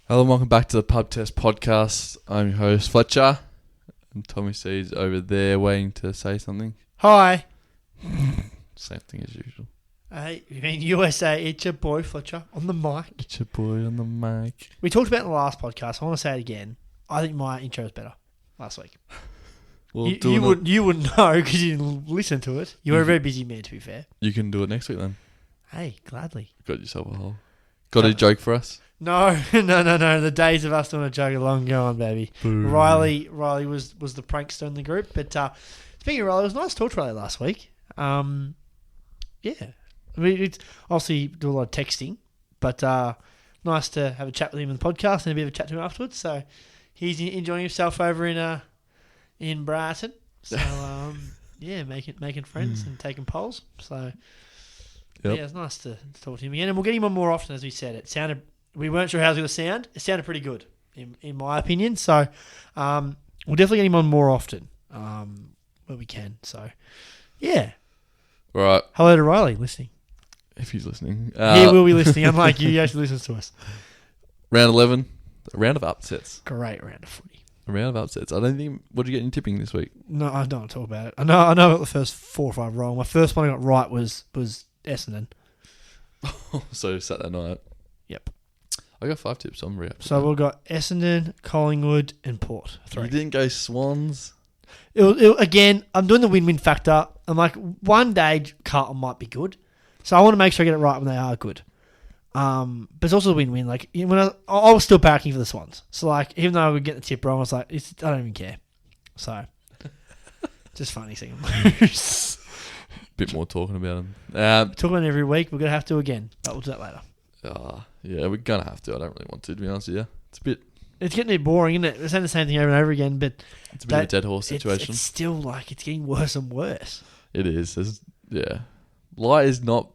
Hello and welcome back to the Pub Test Podcast. I'm your host, Fletcher. And Tommy C's over there waiting to say something. Hi. Same thing as usual. Hey, you mean USA, it's your boy Fletcher on the mic. It's your boy on the mic. We talked about it in the last podcast. I want to say it again. I think my intro was better last week. You wouldn't know because you didn't listen to it. You were a very busy man, to be fair. You can do it next week then. Hey, gladly. Got yourself a hole. Got a joke for us? No. The days of us doing a joke are long gone, baby. Boom. Riley was the prankster in the group. But speaking of Riley, it was nice to talk to Riley last week. Yeah. I mean, it's obviously do a lot of texting, but nice to have a chat with him in the podcast and a bit of a chat to him afterwards. So he's enjoying himself over in Brighton. So yeah, making friends and taking polls. So yep. yeah, it's nice to talk to him again, and we'll get him on more often. As we said, we weren't sure how it was going to sound. It sounded pretty good in my opinion. So we'll definitely get him on more often when we can. So yeah. All right. Hello to Riley listening. If he's listening. He will be listening, unlike you. He actually listens to us. Round 11. A round of upsets. Great round of footy. A round of upsets. I don't think... What did you get in tipping this week? No, I don't want to talk about it. I know I got the first 4 or 5 wrong. My first one I got right was Essendon. So Saturday night. Yep. I got 5 tips. So I'm very happy. So we've got Essendon, Collingwood, and Port. 3. You didn't go Swans? Again, I'm doing the win-win factor. I'm like, one day Carlton might be good. So I want to make sure I get it right when they are good. But it's also a win-win. Like when I was still backing for the Swans. So like, even though I would get the tip wrong, I was like, I don't even care. So just funny seeing them lose. Bit more talking about them. Talk about it every week. We're gonna have to again, but we'll do that later. Yeah, we're gonna have to. I don't really want to be honest with you. It's getting a bit boring, isn't it? We're saying the same thing over and over again, but it's a bit of a dead horse situation. It's still like it's getting worse and worse. It is. Light is not.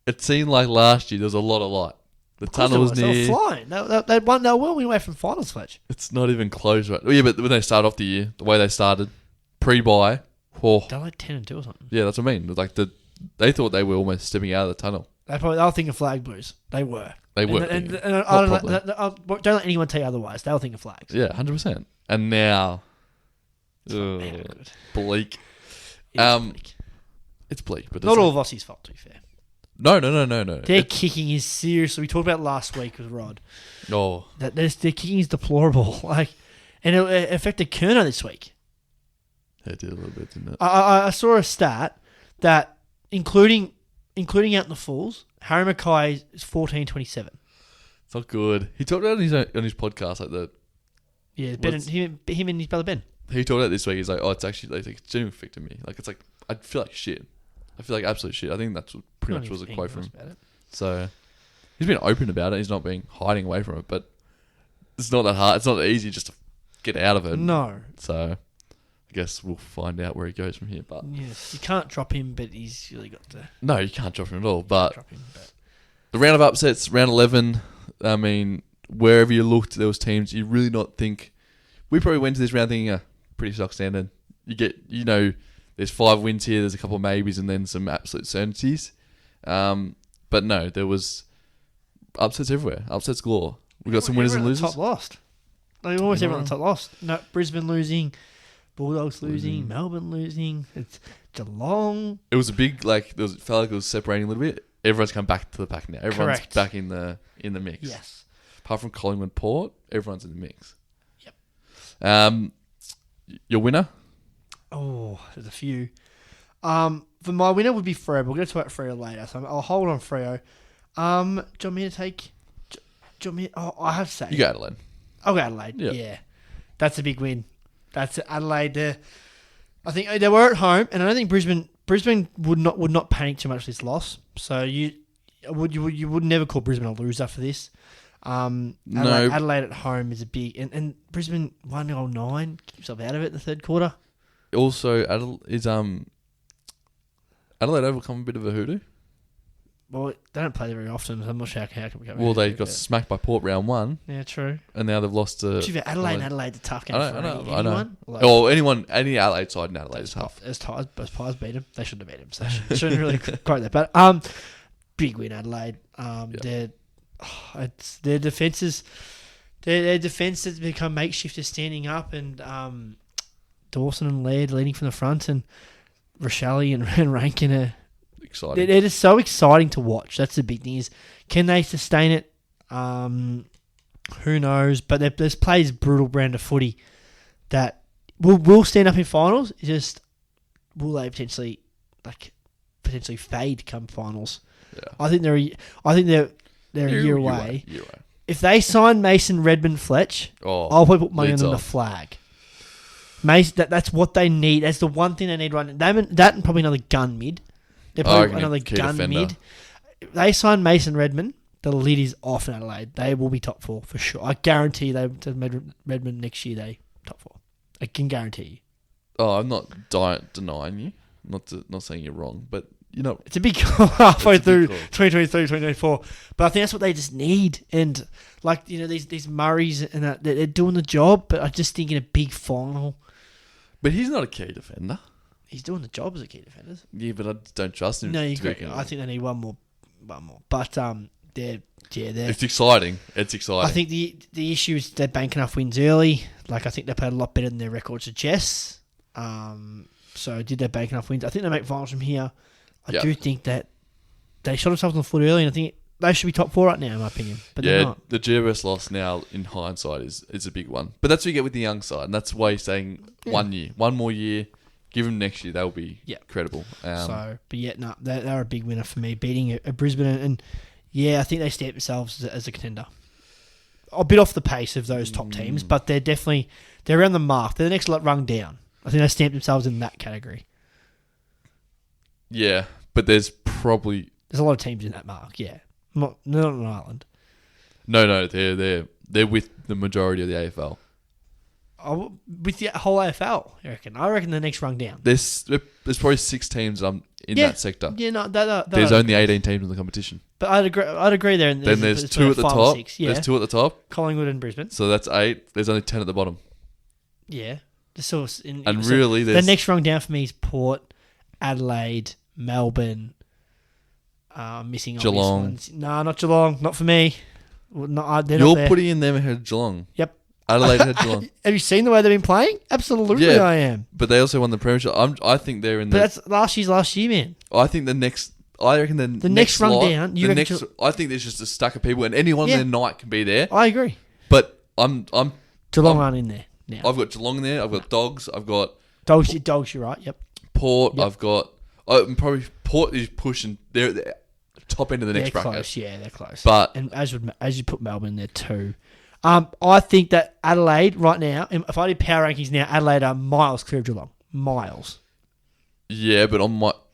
It seemed like last year there was a lot of light. The tunnel was near. They were flying. They were well away from finals, Fletch. It's not even close, right? Well, yeah, but when they started off the year, the way they started, pre-buy, they're like 10-2 or something. Yeah, that's what I mean. Like they thought they were almost stepping out of the tunnel. They were thinking flag blues. They were. And don't let anyone tell you otherwise. They were thinking flags. Yeah, 100%. And now, bleak. It's bleak, but not all of Aussie's fault, to be fair. No. Their kicking is seriously. We talked about last week with Rod. Oh, that their kicking is deplorable. And it affected Kerno this week. It did a little bit, didn't it? I saw a stat that including out in the Falls, Harry Mackay is 14-27. It's not good. He talked about it on his podcast like that. Yeah, him and his brother Ben. He talked about it this week. He's like, it's actually like it's genuinely affected me. Like it's like I feel like shit. I feel like absolute shit. I think that's what pretty much was a quote from him. So he's been open about it. He's not being hiding away from it. But it's not that hard. It's not that easy just to get out of it. No. So I guess we'll find out where he goes from here. But yes, you can't drop him, but he's really got to. No, you can't drop him at all. But the round of upsets, round 11. I mean, wherever you looked, there was teams you really not think. We probably went to this round thinking, pretty stock standard. You get, there's 5 wins here, there's a couple of maybes, and then some absolute certainties. But no, there was upsets everywhere. Upsets galore. We got some winners and losers. Top lost. Almost everyone on the top lost. No, Brisbane losing, Bulldogs losing, Melbourne losing. It's Geelong. It was a big it felt like it was separating a little bit. Everyone's come back to the pack now. Everyone's back in the mix. Yes. Apart from Collingwood, Port, everyone's in the mix. Yep. Your winner? Oh, there's a few. For my winner would be Freo. We'll get to it Freo later, so I'll hold on Freo. Do you want me to take? I have to say. You go Adelaide. I'll go Adelaide. Yep. Yeah, that's a big win. That's Adelaide. I think they were at home, and I don't think Brisbane would not panic too much for this loss. So you would never call Brisbane a loser for this. Adelaide at home is a big, and Brisbane 1-9, keep yourself out of it in the third quarter. Also, Adelaide Oval come a bit of a hoodoo? Well, they don't play there very often, so I'm not sure how can we go. Well, they got smacked by Port round 1. Yeah, true. And now they've lost to... Adelaide's a tough game for anyone. Any Adelaide side in Adelaide is tough. As Pies beat them, they shouldn't have beat them, so they shouldn't really quote that. But big win, Adelaide. I It's their defenses. Their defense has become makeshift is standing up, and Dawson and Laird leading from the front, and Rochelle and Rankin are Exciting. They're just so exciting to watch. That's the big thing. Is can they sustain it? Who knows? But there's plays brutal brand of footy that will stand up in finals. It's just will they potentially fade come finals? Yeah. I think they're a year away. If they sign Mason, Redmond, Fletch, I'll probably put money on them to flag. Mason, that's what they need. That's the one thing they need right now. That and probably another gun mid. They're probably another gun mid. If they sign Mason, Redmond, the lid is off in Adelaide. They will be top 4 for sure. I guarantee they Redmond next year. They top 4. I can guarantee you. Oh, I'm not denying you. Not saying you're wrong, but it's a big call halfway through 2023, 2024. But I think that's what they just need. And these Murrays and that, they're doing the job. But I just think in a big final. But he's not a key defender. He's doing the job as a key defender. Yeah, but I just don't trust him. No, I think they need one more. But they're. It's exciting. It's exciting. I think the issue is they're banking enough wins early. I think they played a lot better than their record suggests. So did they bank enough wins? I think they make finals from here. I do think that they shot themselves on the foot early, and I think they should be top 4 right now, in my opinion. But they're not. The GWS loss now, in hindsight, is a big one. But that's what you get with the young side, and that's why you're saying 1 year. One more year. Give them next year. They'll be credible. They're a big winner for me, beating a Brisbane. And I think they stamp themselves as a contender. A bit off the pace of those top teams, but they're around the mark. They're the next rung down. I think they stamp themselves in that category. Yeah, but there's a lot of teams in that mark. Yeah, not an island. No, they're with the majority of the AFL. With the whole AFL, I reckon. I reckon the next rung down. There's probably 6 teams in that sector. Yeah, no, there's only 18 teams in the competition. But I'd agree there. Then there's 2 at the top. 6, There's 2 at the top. Collingwood and Brisbane. So that's 8. There's only 10 at the bottom. Yeah. The next rung down for me is Port, Adelaide, Melbourne. Missing Geelong. Obvious ones. No, not Geelong. Not for me. They're not You're putting in them ahead of Geelong. Yep. Adelaide ahead of Geelong. Have you seen the way they've been playing? Absolutely, I am. But they also won the premiership. I think they're in. But that's last year, man. I think the next. I reckon the next run lot, down. I think there's just a stack of people, and anyone in the night can be there. I agree. But Geelong aren't in there now. I've got Geelong in there. I've got Dogs. I've got Dogs. You're right. Yep. Port. Yep. I've got. Probably Port is pushing. They're top end of the next bracket. Close. Yeah, they're close. But and as you put Melbourne in there too. I think that Adelaide right now, if I did power rankings now, Adelaide are miles clear of Geelong. Miles. Yeah, but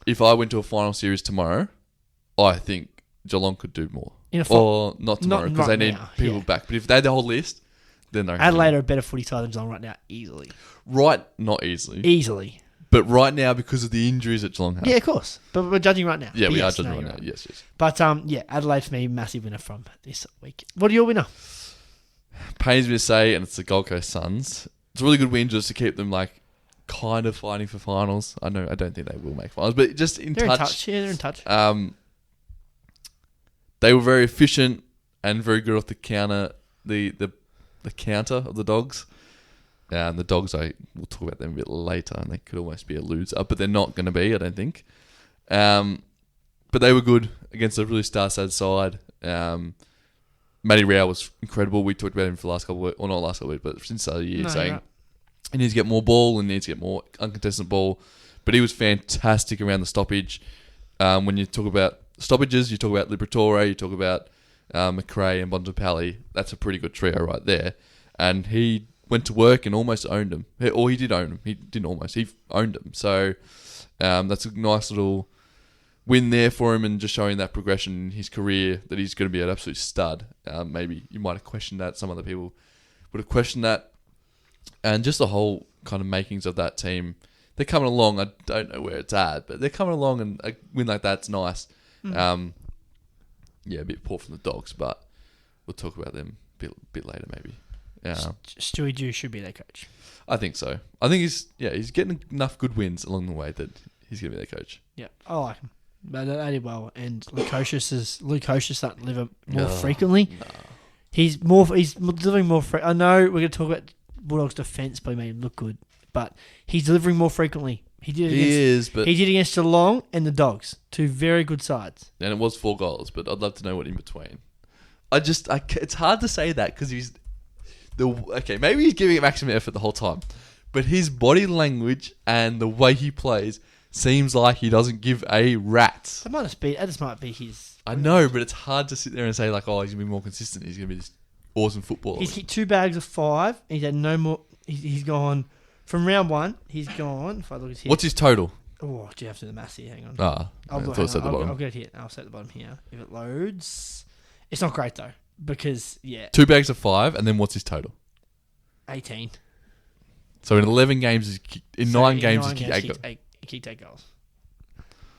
if I went to a final series tomorrow, I think Geelong could do more. Or not tomorrow, because they need people back. But if they had the whole list, then they're Adelaide are a better footy side than Geelong right now, easily. Not easily. Easily. But right now, because of the injuries that Geelong have. Yeah, of course. But we're judging right now. Yeah, we are judging right now. Yes. But Adelaide for me, massive winner from this week. What are your winner? Pains me to say, and it's the Gold Coast Suns. It's a really good win just to keep them kind of fighting for finals. I don't think they will make finals, but just in touch. Yeah, they're in touch. They were very efficient and very good off the counter. The counter of the Dogs. And the Dogs, we'll talk about them a bit later, and they could almost be a loser, but they're not going to be, I don't think. But they were good against a really star-studded side. Matty Rao was incredible. We talked about him for the last couple of weeks, or not last couple of weeks, but since the start of the year, saying he needs to get more ball and needs to get more uncontested ball. But he was fantastic around the stoppage. When you talk about stoppages, you talk about Liberatore, you talk about McRae and Bontempelli. That's a pretty good trio right there. And he went to work and almost owned him. Or he did own him. He didn't almost. He owned him. So that's a nice little win there for him, and just showing that progression in his career, that he's going to be an absolute stud. Maybe you might have questioned that. Some other people would have questioned that. And just the whole kind of makings of that team. They're coming along. I don't know where it's at, but they're coming along, and a win like that's nice. A bit poor from the Dogs, but we'll talk about them a bit later maybe. Stewie Dew should be their coach. I think so. I think he's getting enough good wins along the way that he's going to be their coach. Yeah, I like him. But they did well. And Luke Hocius starting to deliver more frequently. No. He's delivering more. I know we're going to talk about Bulldogs' defence, but he made him look good. But he's delivering more frequently. He did against Geelong and the Dogs, two very good sides. And it was 4 goals, but I'd love to know what in between. It's hard to say that because maybe he's giving it maximum effort the whole time, but his body language and the way he plays seems like he doesn't give a rat's. That just might be his. I know, but it's hard to sit there and say like, oh, he's gonna be more consistent. He's gonna be this awesome footballer. He's hit 2 bags of 5. He's had no more. He's gone from round 1. He's gone. If I look at here, what's his total? Oh, do you have to do the maths here? Hang on. I thought it said the bottom. I'll get it here. I'll set the bottom here. If it loads, it's not great though because 2 bags of 5, and then what's his total? 18. So in 11 games, in 9 games, he's kicked 8 goals.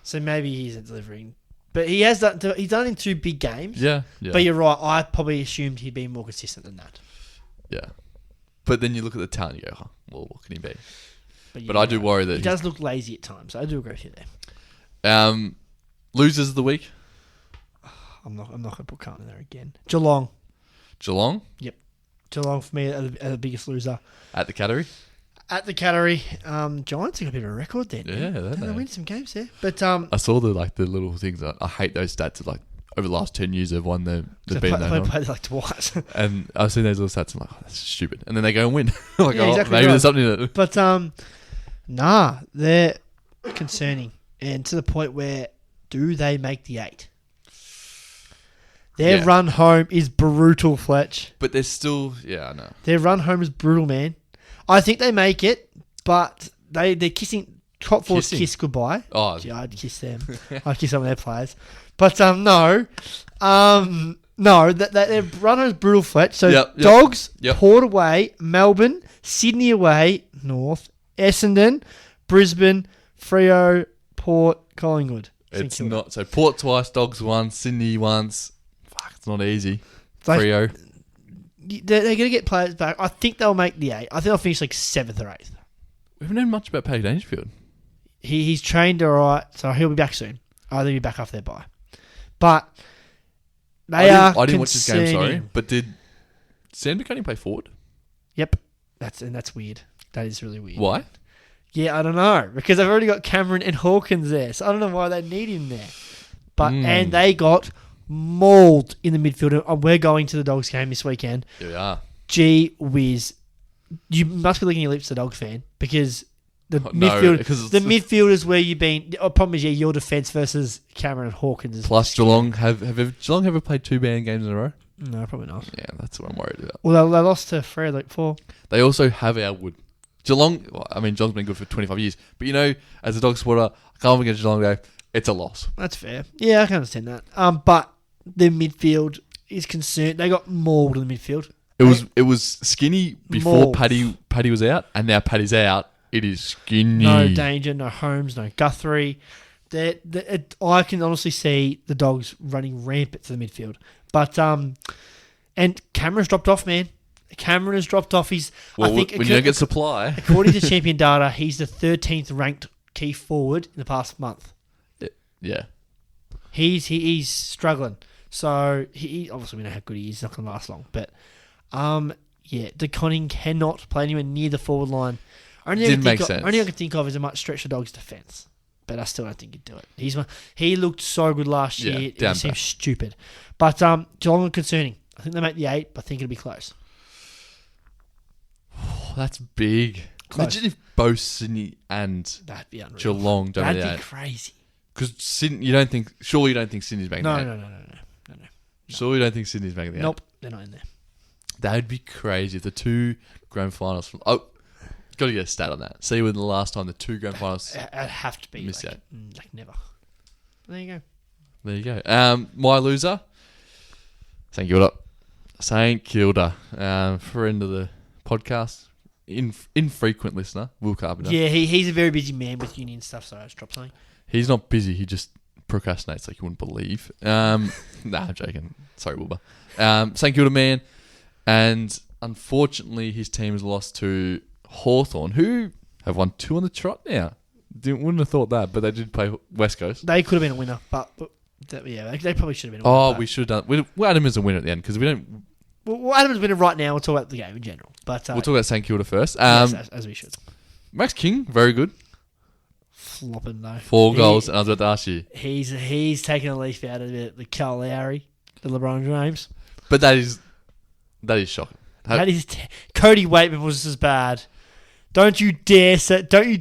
So maybe he isn't delivering, but he has done. He's done it in 2 big games. Yeah. But you're right. I probably assumed he'd be more consistent than that. Yeah. But then you look at the talent, you go, well, what can he be? But I do worry that he does look lazy at times. I do agree with you there. Losers of the week? I'm not going to put Carlton in there again. Geelong? Yep. Geelong for me are the biggest loser. At the Cattery? At the Cattery. Giants have got a bit of a record then. Yeah, they win some games there. But I saw the little things. I hate those stats of over the last 10 years they've won the beaten they played like twice. And I've seen those little stats and I'm like, oh, that's stupid. And then they go and win. Exactly maybe right. there's something in it. But they're concerning. And to the point where do they make the 8? Their run home is brutal, Fletch. But they're still, I know. Their run home is brutal, man. I think they make it, but they're kissing. Top 4's kiss goodbye. Oh, gee, I'd kiss them. I'd kiss some of their players. But no, that their run home is brutal, Fletch. So Dogs, Port away, Melbourne, Sydney away, North, Essendon, Brisbane, Freo, Port, Collingwood. It's not so. Port twice, Dogs once, Sydney once. Fuck, it's not easy. Freo. They're going to get players back. I think they'll make the 8. I think they'll finish like 7th or 8th. We haven't known much about Paddy Dangerfield. He's trained all right, so he'll be back soon. I'll be back after their bye. But I didn't watch this game, sorry. But did Sam McCunny play forward? Yep. That's weird. That is really weird. Why? Yeah, I don't know. Because they've already got Cameron and Hawkins there. So I don't know why they need him there. But and they got mauled in the midfield. And we're going to the Dogs game this weekend. Here we are. Gee whiz. You must be licking your lips, a Dogs fan, because the midfield is where you've been. The problem is, your defence versus Cameron and Hawkins. Plus, Geelong have Geelong ever played 2 band games in a row? No, probably not. Yeah, that's what I'm worried about. Well, they lost to Freo like 4. They also have our Wood. Geelong, Geelong's been good for 25 years. But, as a Dog supporter, I can't even get Geelong go, it's a loss. That's fair. Yeah, I can understand that. But the midfield is concerned. They got mauled in the midfield. It was skinny before Paddy was out, and now Paddy's out. It is skinny. No Danger, no Holmes, no Guthrie. I can honestly see the Dogs running rampant to the midfield. But and Cameron's dropped off, man. Cameron has dropped off. When you don't get supply, according to Champion Data, he's the 13th ranked key forward in the past month. Yeah, he's struggling. So he obviously we know how good he is. He's not going to last long, but. De Conning cannot play anywhere near the forward line. Only I can think of is a much stretch the Dogs' defence, but I still don't think he'd do it. He looked so good last year. It seems stupid. But Geelong are concerning. I think they make the 8, but I think it'll be close. Oh, that's big. Close. Imagine if both Sydney and Geelong don't make the 8. That'd be crazy. Because surely you don't think Sydney's making the 8? No. Surely you don't think Sydney's making the 8? Nope, they're not in there. That would be crazy if the 2 grand finals. Got to get a stat on that. See when the last time the 2 grand finals. It'd have to be missed out. Like never. There you go. My loser. St Kilda. Friend of the podcast. Infrequent listener. Will Carpenter. Yeah, he's a very busy man with union stuff. So I just dropped something. He's not busy. He just procrastinates like you wouldn't believe. Nah, I'm joking. Sorry, Wilbur. St Kilda man. And unfortunately, his team has lost to Hawthorn, who have won 2 on the trot now. Wouldn't have thought that, but they did play West Coast. They could have been a winner, but they probably should have been a winner. Oh, we should have done. We'll add him as a winner at the end because we don't. Well, Adam's winning right now. We'll talk about the game in general. But We'll talk about St Kilda first. yes, as we should. Max King, very good. Flopping though. 4 goals, and I was about to ask you. He's taking a leaf out of the Kyle Lowry, the LeBron James. But that is shocking. Cody Waitman was as bad. Don't you dare say Cody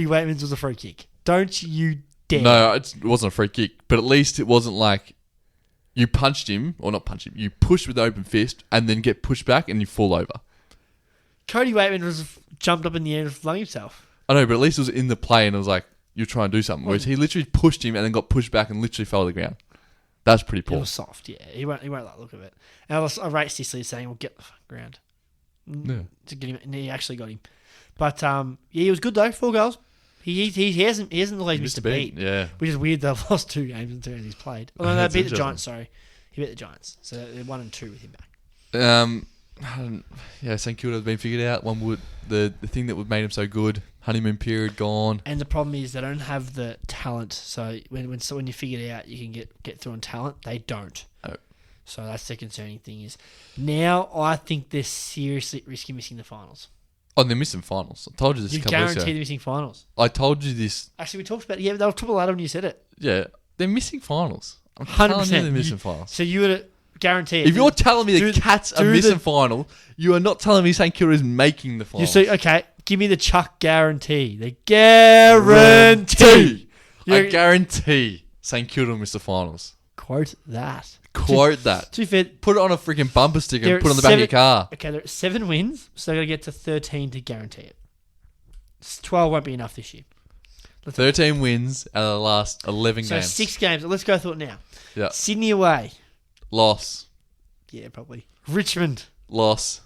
Waitman's was a free kick. Don't you dare. No, it wasn't a free kick, but at least it wasn't like you punched him, or not punched him, you pushed with the open fist and then get pushed back and you fall over. Cody Waitman was jumped up in the air and flung himself. I know, but at least it was in the play and it was like, you're trying to do something. Whereas he literally pushed him and then got pushed back and literally fell to the ground. That's pretty poor. It was soft, yeah. He won't like the look of it. And I rate Sicily saying, well, get the ground. Yeah. To get him, and he actually got him. But, he was good though, 4 goals. He hasn't always missed a beat. Yeah. Which is weird, they've lost 2 games in 2 games he's played. Oh, no, they beat the Giants, sorry. He beat the Giants. So they're 1 and 2 with him back. St Kilda has been figured out. The thing that would made him so good, honeymoon period gone. And the problem is they don't have the talent. So when you figure it out, you can get through on talent. They don't. Oh. So that's the concerning thing is now I think they're seriously risking missing the finals. Oh, they're missing finals. I told you this a couple weeks ago. You guarantee they're missing finals. I told you this. Actually, we talked about it. Yeah, they were triple ladder when you said it. Yeah, they're missing finals. 100%. They're missing finals. So you would guarantee it. If you're telling me the Cats are missing final, you are not telling me St Kilda is making the final. You see, okay, give me the Chuck guarantee. The guarantee. I guarantee St Kilda will miss the finals. Quote that. Quote that. To be fair, put it on a freaking bumper sticker and put it on the back of your car. Okay, they're at 7 wins, so they're going to get to 13 to guarantee it. 12 won't be enough this year. 13 wins out of the last 11 so games. So 6 games. Let's go through it now. Yeah. Sydney away. Loss. Yeah, probably. Richmond. Loss.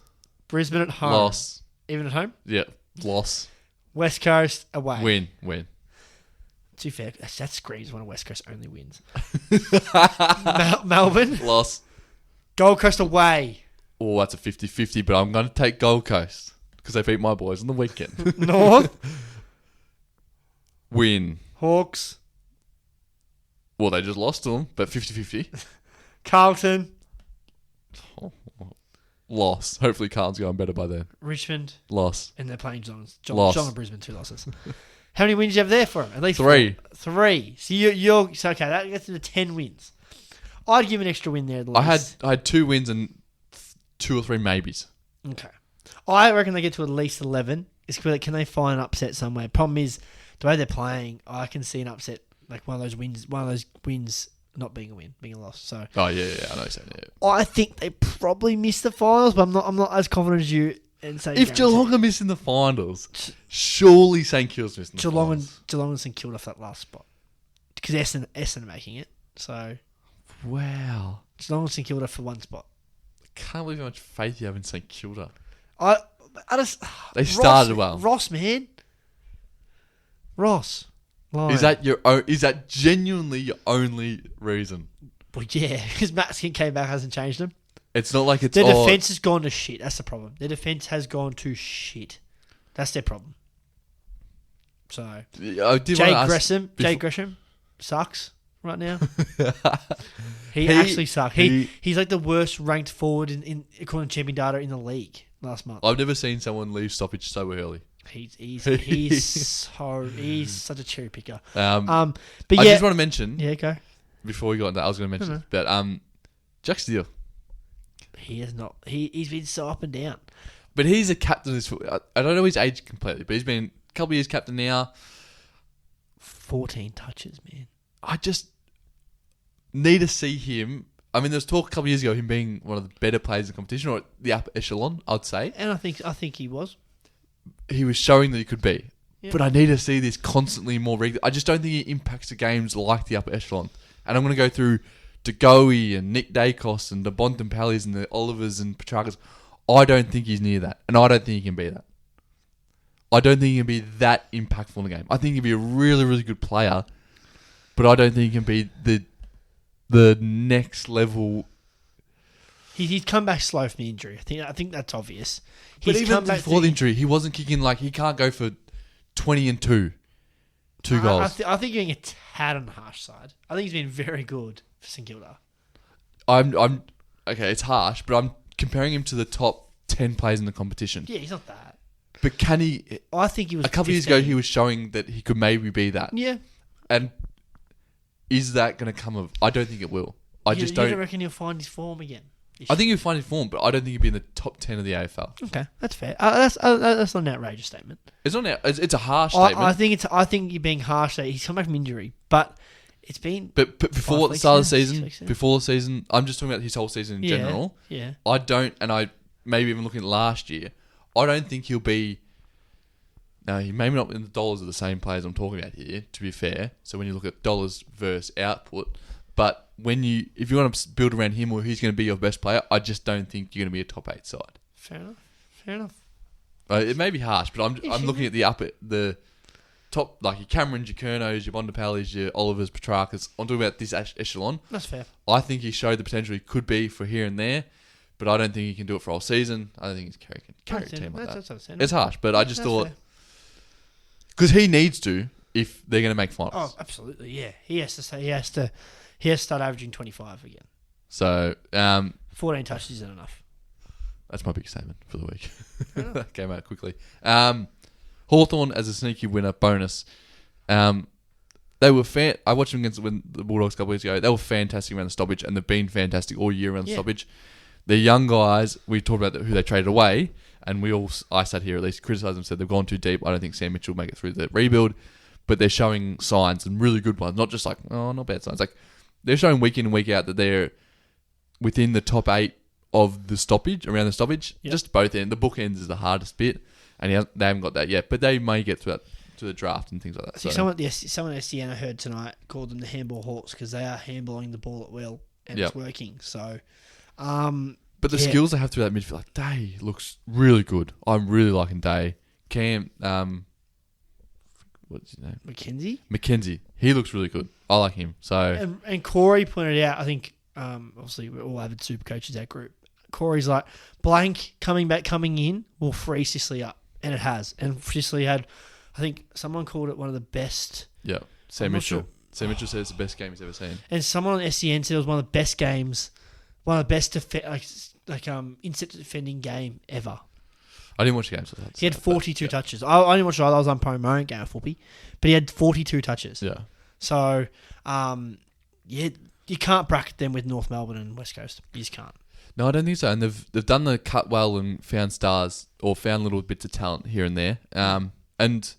Brisbane at home. Loss. Even at home? Yeah. Loss. West Coast away. Win. To be fair, that screams one of West Coast only wins. Melbourne. Loss. Gold Coast away. Oh, that's a 50-50, but I'm going to take Gold Coast because they beat my boys on the weekend. North. Win. Hawks. Well, they just lost to them, but 50-50. Carlton. Loss. Hopefully Carlton's going better by then. Richmond. Loss. And they're playing Geelong. Loss. Geelong and Brisbane, 2 losses. How many wins do you have there for them? At least 3. 3. So you're so okay. That gets to 10 wins. I'd give an extra win there. At least. I had 2 wins and 2 or 3 maybes. Okay. I reckon they get to at least 11. Can they find an upset somewhere? Problem is the way they're playing. I can see an upset like one of those wins not being a win, being a loss. So. Oh yeah, I know. Yeah. I think they probably miss the finals, but I'm not as confident as you. If Geelong are missing the finals, surely St Kilda's missing the finals. Geelong and St Kilda for that last spot. Because Essendon are making it. So, wow. Geelong and St Kilda for 1 spot. I can't believe how much faith you have in St Kilda. They started well. Ross, man. Ross. Lion. Is that genuinely your only reason? Well, yeah, because Matt came back, hasn't changed them. It's not like it's their defense has gone to shit. That's the problem. Their defense has gone to shit. That's their problem. So, Jay Gresham sucks right now. he actually sucks. He's like the worst ranked forward in according to champion data in the league last month. I've never seen someone leave stoppage so early. He's such a cherry picker. But I just want to mention. Yeah, go. Before we got into that, I was going to mention, but Jack Steele. He has not. He's been so up and down. But he's a captain. I don't know his age completely, but he's been a couple of years captain now. 14 touches, man. I just need to see him. I mean, there was talk a couple of years ago him being one of the better players in the competition, or the upper echelon, I'd say. And I think he was. He was showing that he could be. Yep. But I need to see this constantly more regular. I just don't think he impacts the games like the upper echelon. And I'm going to go through DeGoey and Nick Dacos and the Bontempellis and the Olivers and Petrarcas. I don't think he's near that. And I don't think he can be that. I don't think he can be that impactful in the game. I think he can be a really, really good player. But I don't think he can be the next level. He's come back slow from the injury. I think that's obvious. But even before the injury, he wasn't kicking he can't go for 20 and 2. 2 goals. I think you're being a tad on the harsh side. I think he's been very good for St Kilda. I'm okay. It's harsh, but I'm comparing him to the top 10 players in the competition. Yeah, he's not that. But can he? I think he was. A couple of years ago, he was showing that he could maybe be that. Yeah. And is that going to come of? I don't think it will. I just don't. You don't reckon he'll find his form again? I think he'll find his form, but I don't think he'll be in the top 10 of the AFL. Okay, that's fair. That's not an outrageous statement. It's not. It's a harsh statement. I think you're being harsh. That he's come back from injury, but it's been. But before the start of the season, I'm just talking about his whole season in general. Yeah. I don't, and I maybe even looking at last year, I don't think he'll be. Now, he may not in the dollars of the same players I'm talking about here, to be fair. So when you look at dollars versus output, but if you want to build around him or he's going to be your best player, I just don't think you're going to be a top 8 side. Fair enough. It may be harsh, but I'm looking at the top, like your Cameron, your Kernos, your Bondapallis, your Olivers, Petrarcas. I'm talking about this echelon. That's fair. I think he showed the potential he could be for here and there, but I don't think he can do it for all season. I don't think he's carry a team like that. It's harsh, but I just thought... Because he needs to if they're going to make finals. Oh, absolutely, yeah. He has to start averaging 25 again. So, 14 touches isn't enough. That's my big statement for the week. That came out quickly. Hawthorn as a sneaky winner bonus. They were I watched them against the Bulldogs a couple of weeks ago. They were fantastic around the stoppage, and they've been fantastic all year around the stoppage. They're young guys. We talked about who they traded away, and I sat here at least criticised them, said they've gone too deep. I don't think Sam Mitchell will make it through the rebuild, but they're showing signs and really good ones. Not just like, oh, not bad signs. Like they're showing week in and week out that they're within the top 8 of the stoppage, around the stoppage. Yep. Just both ends. The bookends is the hardest bit, and they haven't got that yet. But they may get to the draft and things like that. I think someone at SDN I heard tonight called them the handball hawks because they are handballing the ball at will and it's working. So, but the skills they have through that midfield, like Day looks really good. I'm really liking Day. Cam, what's his name? McKenzie. He looks really good. I like him. So and Corey pointed out, I think, obviously we're all avid super coaches, that group. Corey's like, blank coming in will free Sicily up. And it has. And Sicily had, I think someone called it one of the best. Yeah. Sam Mitchell. Sam Mitchell said it's the best game he's ever seen. And someone on SCN said it was one of the best games, one of the best intercept defending game ever. I didn't watch the game. So he had 42 touches. I didn't watch it. I was on promo game of footy, but he had 42 touches. Yeah. So, you can't bracket them with North Melbourne and West Coast. You just can't. No, I don't think so. And they've done the cut well and found stars or found little bits of talent here and there. And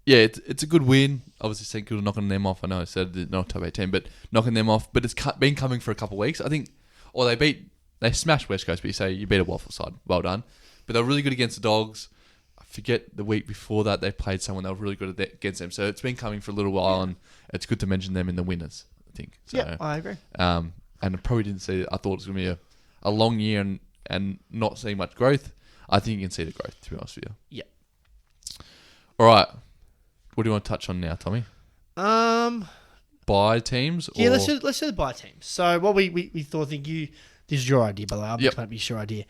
yeah, it's a good win. Obviously, St Kilda knocking them off. I know I said they're not top 18, but knocking them off. But it's been coming for a couple of weeks. I think, or they smashed West Coast, but you beat a Waffle side. Well done. But they were really good against the Dogs. I forget the week before that they played someone they were really good against them. So it's been coming for a little while, and it's good to mention them in the winners, I think. So, yeah, I agree. And I probably didn't see it. I thought it was going to be a long year and not seeing much growth. I think you can see the growth, to be honest with you. Yeah. All right. What do you want to touch on now, Tommy? Buy teams? Yeah, let's do the buy teams. So what we thought, this is your idea, by the way. I'm just going to be your idea.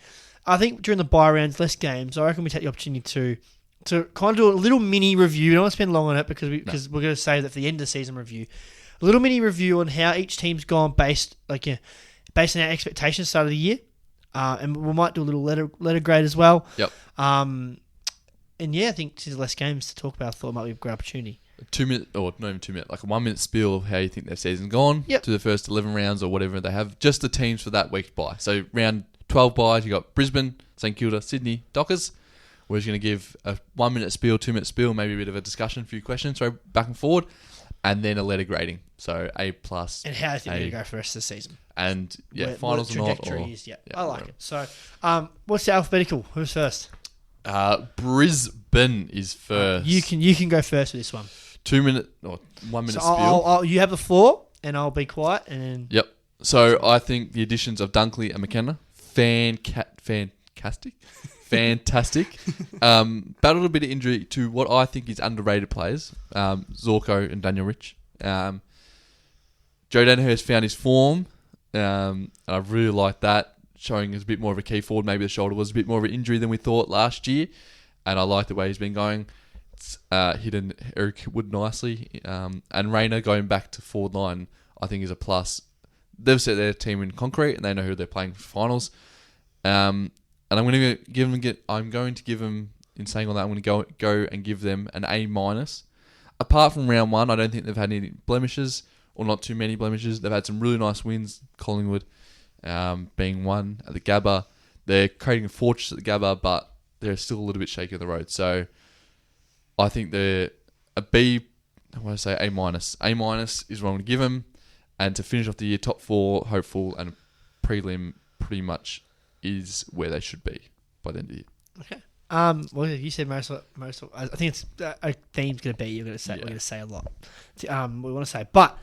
I think during the buy rounds, less games, I reckon we take the opportunity to kind of do a little mini review. We don't want to spend long on it because we're going to save that for the end of the season review. A little mini review on how each team's gone based on our expectations at the start of the year. And we might do a little letter grade as well. Yep. And yeah, I think since less games to talk about, I thought it might be a great opportunity. 2 minute, or not even 2 minute, like a 1 minute spiel of how you think their season's gone to the first 11 rounds or whatever they have. Just the teams for that week's buy. So round 12 buys, you got Brisbane, St Kilda, Sydney, Dockers. We're just going to give a 1 minute spiel, 2 minute spiel, maybe a bit of a discussion, a few questions, throw back and forward, and then a letter grading. So A+. And how I think they're going to go for the rest of the season. And finals or not. I like it. So what's the alphabetical? Who's first? Brisbane is first. You can go first with this one. 2 minute or 1 minute so spiel. You have the floor, and I'll be quiet. And then yep. So I think the additions of Dunkley and McKenna, fantastic. Battled a bit of injury to what I think is underrated players, Zorko and Daniel Rich. Joe Danaher's found his form, and I really like that, showing as a bit more of a key forward. Maybe the shoulder was a bit more of an injury than we thought last year, and I like the way he's been going. hidden Eric Wood nicely. And Rayner going back to forward line, I think, is a plus. They've set their team in concrete and they know who they're playing for finals. And I'm going to give them, in saying all that, I'm going to go and give them an A-. Apart from round one, I don't think they've had any blemishes, or not too many blemishes. They've had some really nice wins, Collingwood being one at the Gabba. They're creating a fortress at the Gabba, but they're still a little bit shaky on the road. So I think they're a B. I want to say A-. A- is what I'm going to give them. And to finish off the year, top 4, hopeful, and prelim pretty much is where they should be by the end of the year. Okay. Well, you said most. I think it's a theme's going to be. We're going to say a lot. We want to say, but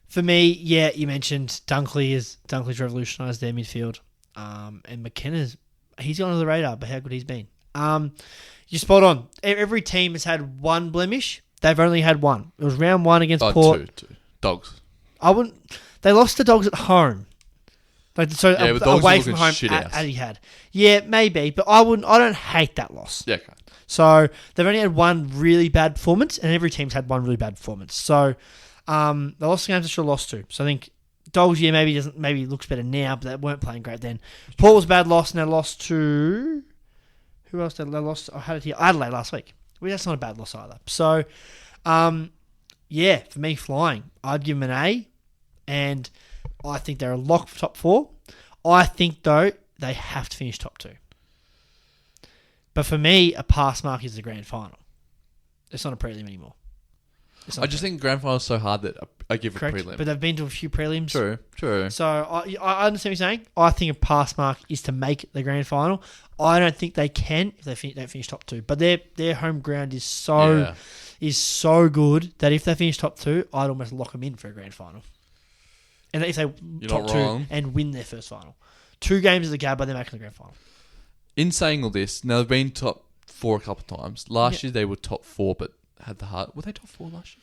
for me, yeah, you mentioned Dunkley's revolutionised their midfield. And McKenna's he's gone under the radar, but how good he's been. You're spot on. Every team has had one blemish. They've only had one. It was round 1 against Port. Two. Dogs. They lost to Dogs at home. But Dogs away from home at Etihad. Yeah, maybe, but I don't hate that loss. Yeah, okay. So they've only had one really bad performance, and every team's had one really bad performance. So they lost the games they should have lost to. So I think Dogs, maybe looks better now, but they weren't playing great then. Port was a bad loss, and they lost to who else? They lost. I had it here, Adelaide last week. Well, that's not a bad loss either. So, for me, flying, I'd give them an A, and I think they're a lock for top 4. I think, though, they have to finish top 2. But for me, a pass mark is the grand final. It's not a prelim anymore. I just think grand final is so hard that I give a prelim. But they've been to a few prelims. True. So I understand what you're saying. I think a pass mark is to make the grand final. I don't think they can if they don't finish top 2. But their home ground is so good that if they finish top 2, I'd almost lock them in for a grand final. And if they top 2 and win their first final. 2 games of the Gabba, they're making the grand final. In saying all this, now they've been top 4 a couple of times. Last year they were top 4, but had the hard. Were they top 4 last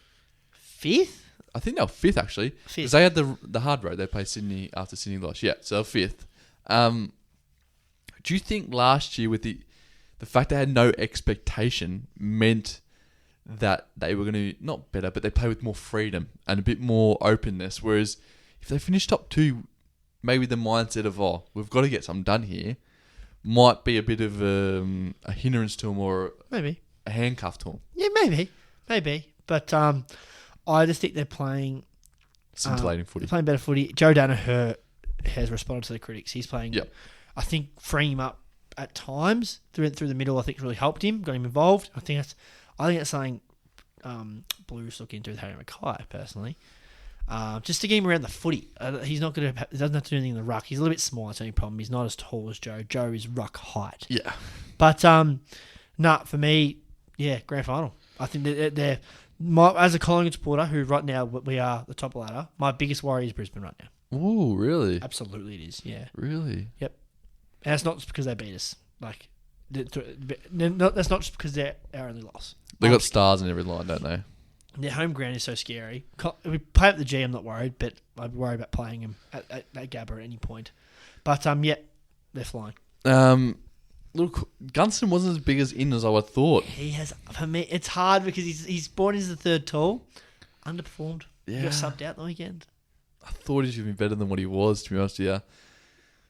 year? 5th? I think they were 5th actually, because they had the hard road. They played Sydney after Sydney lost. Yeah, so 5th. Do you think last year with the fact they had no expectation meant that they were going to not better, but they play with more freedom and a bit more openness? Whereas if they finish top 2, maybe the mindset of we've got to get something done here might be a bit of a hindrance to them, or maybe a handcuff to them. Yeah, maybe. But I just think they're playing scintillating footy. They're playing better footy. Joe Danaher has responded to the critics. He's playing. Yep. I think freeing him up at times through the middle, I think really helped him, got him involved. I think that's something Blues look into with Harry Mackay personally. Just to get him around the footy. He's not going to. He doesn't have to do anything in the ruck. He's a little bit small. That's the only problem. He's not as tall as Joe. Joe is ruck height. Yeah. But for me, grand final. I think they're as a Collingwood supporter, who right now we are the top ladder. My biggest worry is Brisbane right now. Ooh, really? Absolutely, it is. Yeah. Really? Yep. And that's not just because they beat us. That's not just because they're our only loss. They got stars in every line, don't they? Their home ground is so scary. We play at the G, I'm not worried, but I'd worry about playing them at Gabba at any point. But they're flying. Look, Gunston wasn't as big as I would have thought. He has. For me, it's hard because he's born as the third tall, underperformed. Yeah. He got subbed out the weekend. I thought he should be better than what he was, to be honest with you.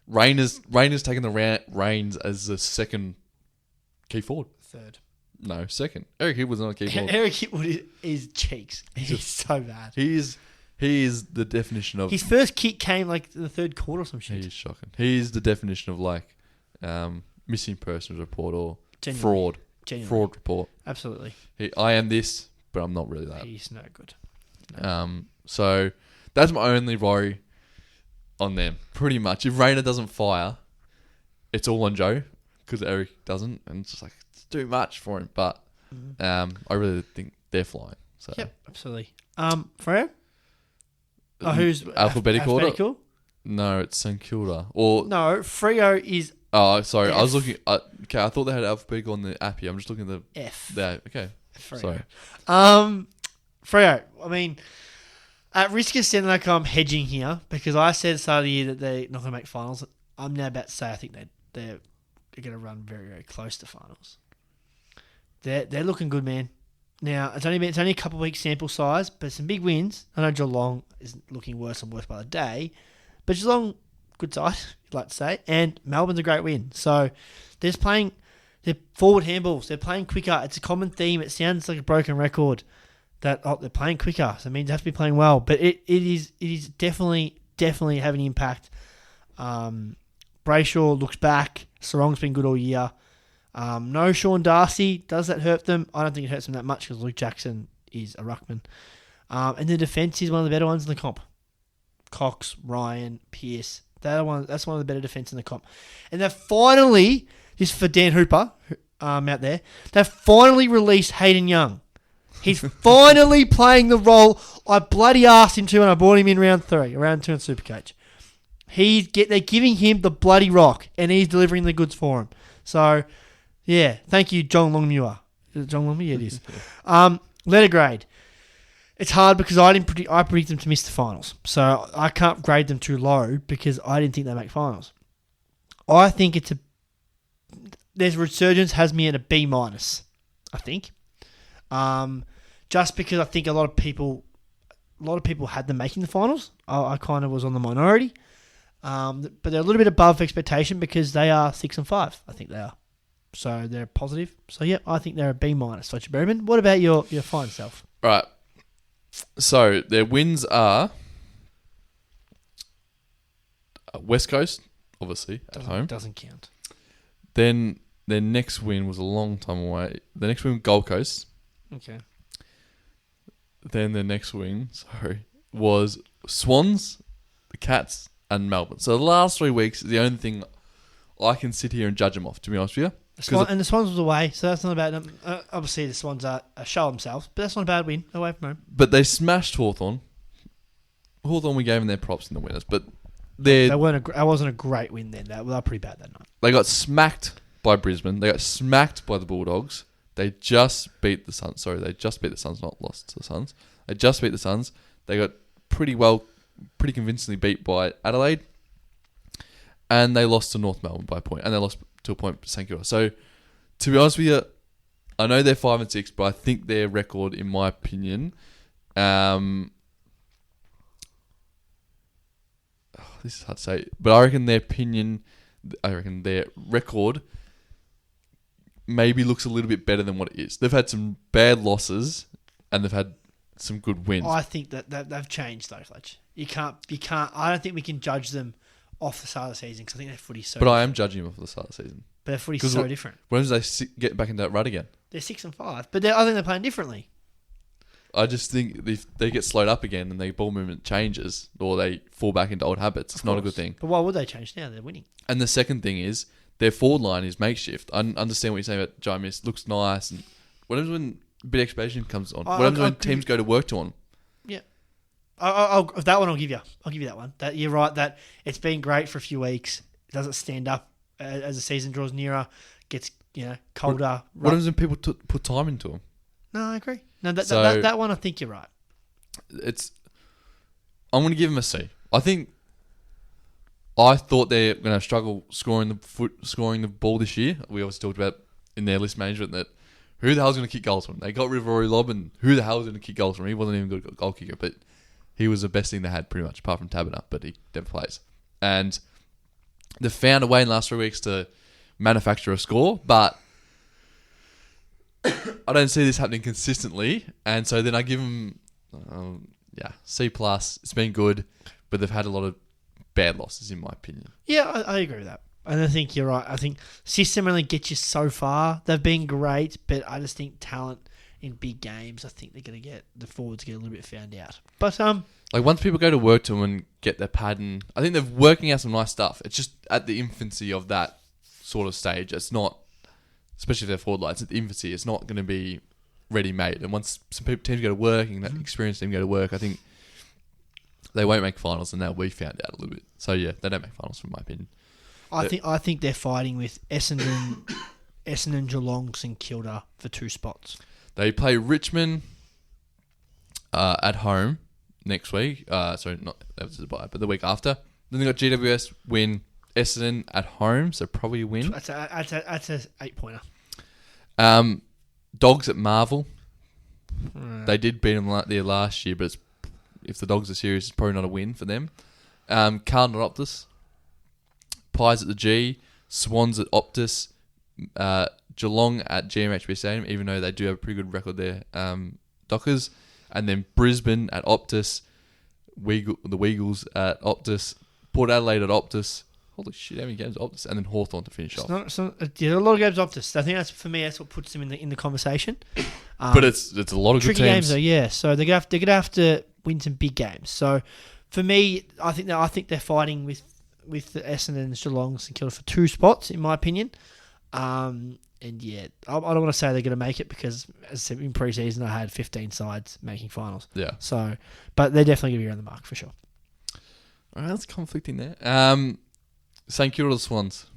Rainer's taken the reins as the second key forward. Third. No, second. Eric Hipwood's not a key forward. Eric Hipwood is cheeks. He's so bad. He is the definition of... His first kick came in the third quarter or some shit. He is shocking. He is the definition of missing persons report or fraud. Genuinely. Fraud report. Absolutely. I am this, but I'm not really that. He's no good. No. So that's my only worry on them. Pretty much. If Rayner doesn't fire, it's all on Joe, because Eric doesn't, and it's just it's too much for him. But I really think they're flying. So. Yep, absolutely. Freo? Who's alphabetical order? No, it's St Kilda. No, Freo is... Oh, sorry. F. I was looking... okay, I thought they had alphabetical on the app here. I'm just looking at the... F. Okay. Freo. Sorry. Freo, I mean... At risk of sounding like I'm hedging here, because I said at the start of the year that they're not going to make finals, I'm now about to say I think they're going to run very, very close to finals. they're looking good, man. Now it's only a couple of weeks sample size, but some big wins. I know Geelong is looking worse and worse by the day, but Geelong good side, you'd like to say, and Melbourne's a great win. So they're just playing. They're forward handballs. They're playing quicker. It's a common theme. It sounds like a broken record that they're playing quicker. So it means they have to be playing well. But it is definitely having an impact. Brayshaw looks back. Sarong's been good all year. No Sean Darcy. Does that hurt them? I don't think it hurts them that much because Luke Jackson is a ruckman. And the defence is one of the better ones in the comp. Cox, Ryan, Pearce. That's one of the better defence in the comp. And they've finally, just for Dan Hooper out there, they've finally released Hayden Young. He's finally playing the role I bloody asked him to when I brought him in round 2 in Supercoach. They're giving him the bloody rock, and he's delivering the goods for him. So, yeah, thank you, John Longmuir. Is it John Longmuir? Yeah, it is. Letter grade. It's hard because I predicted them to miss the finals. So I can't grade them too low because I didn't think they'd make finals. I think their resurgence has me at a B-, I think. Just because I think a lot of people had them making the finals. I kind of was on the minority. But they're a little bit above expectation because they are 6 and 5. I think they are. So they're positive. So yeah, I think they're a B-, Fletcher Berryman. What about your fine self? Right. So their wins are West Coast, obviously, at home. Doesn't count. Then their next win was a long time away. The next win, Gold Coast. Okay. Then the next win, was Swans, the Cats, and Melbourne. So the last 3 weeks is the only thing I can sit here and judge them off, to be honest with you. And the Swans was away, so that's not a bad. Obviously, the Swans are show themselves, but that's not a bad win away from home. But they smashed Hawthorn. We gave them their props in the winners, but that wasn't a great win then. They were pretty bad that night. They got smacked by Brisbane. They got smacked by the Bulldogs. They just beat the Suns. Sorry, they just beat the Suns, not lost to the Suns. They just beat the Suns. They got pretty convincingly beat by Adelaide. And they lost to North Melbourne by a point. And they lost to a point to St Kilda. So, to be honest with you, I know they're 5 and 6, but I think their record, in my opinion, this is hard to say, but I reckon their record maybe looks a little bit better than what it is. They've had some bad losses and they've had some good wins. I think that they've changed though, Fletch. You can't. I don't think we can judge them off the start of the season because I think their footy's so. But different. I am judging them off the start of the season. But their footy's so different. When do they get back into that rut again? They're 6 and 5, but I think they're playing differently. I just think if they get slowed up again and their ball movement changes or they fall back into old habits, it's not a good thing. But why would they change now? They're winning. And the second thing is their forward line is makeshift. I understand what you're saying about Jai Miss. Looks nice. And what happens when a bit of expectation comes on? What happens when teams go to work to on? Yeah. That one I'll give you. I'll give you that one. That you're right that it's been great for a few weeks. It doesn't stand up as the season draws nearer. Gets colder. What happens when people put time into them? No, I agree. No, that one I think you're right. I'm going to give them a C. I thought they're going to struggle scoring the ball this year. We always talked about in their list management that who the hell is going to kick goals from? They got rid of Rory Lobb, and who the hell is going to kick goals from? He wasn't even a good goal kicker, but he was the best thing they had pretty much, apart from Tabiner, but he never plays. And they found a way in the last 3 weeks to manufacture a score, but I don't see this happening consistently, and so then I give them C+. It's been good, but they've had a lot of bad losses, in my opinion. Yeah, I agree with that. And I think you're right. I think system only gets you so far. They've been great, but I just think talent in big games, I think they're going to get the forwards get a little bit found out. But once people go to work to them and get their pattern, I think they're working out some nice stuff. It's just at the infancy of that sort of stage. It's not, especially if they're forward lines, at the infancy, it's not going to be ready-made. And once teams go to work and that experienced team go to work, I think they won't make finals, and they'll be found out a little bit. So yeah, they don't make finals, from my opinion. I think they're fighting with Essendon, Geelong, St Kilda for 2 spots. They play Richmond at home next week. Sorry, not that was a bye, but the week after. Then they got GWS win, Essendon at home, so probably a win. That's a 8-pointer. Dogs at Marvel. Mm. They did beat them there last year, but if the Dogs are serious, it's probably not a win for them. Carlton at Optus. Pies at the G. Swans at Optus. Geelong at GMHB Stadium, even though they do have a pretty good record there. Dockers. And then Brisbane at Optus. The Weagles at Optus. Port Adelaide at Optus. Holy shit, how many games at Optus? And then Hawthorn to finish off. Yeah, a lot of games at Optus. I think that's, for me, that's what puts them in the conversation. But it's a lot of good tricky teams. games though, yeah. So they're gonna have to win some big games. So for me, I think they're fighting with the Essendon, Geelongs and Kilda for 2 spots, in my opinion. And yeah, I don't want to say they're going to make it because, as I said, in pre-season I had 15 sides making finals. Yeah. So, but they're definitely going to be around the mark for sure. All right, that's conflicting there. St Kilda or the Swans?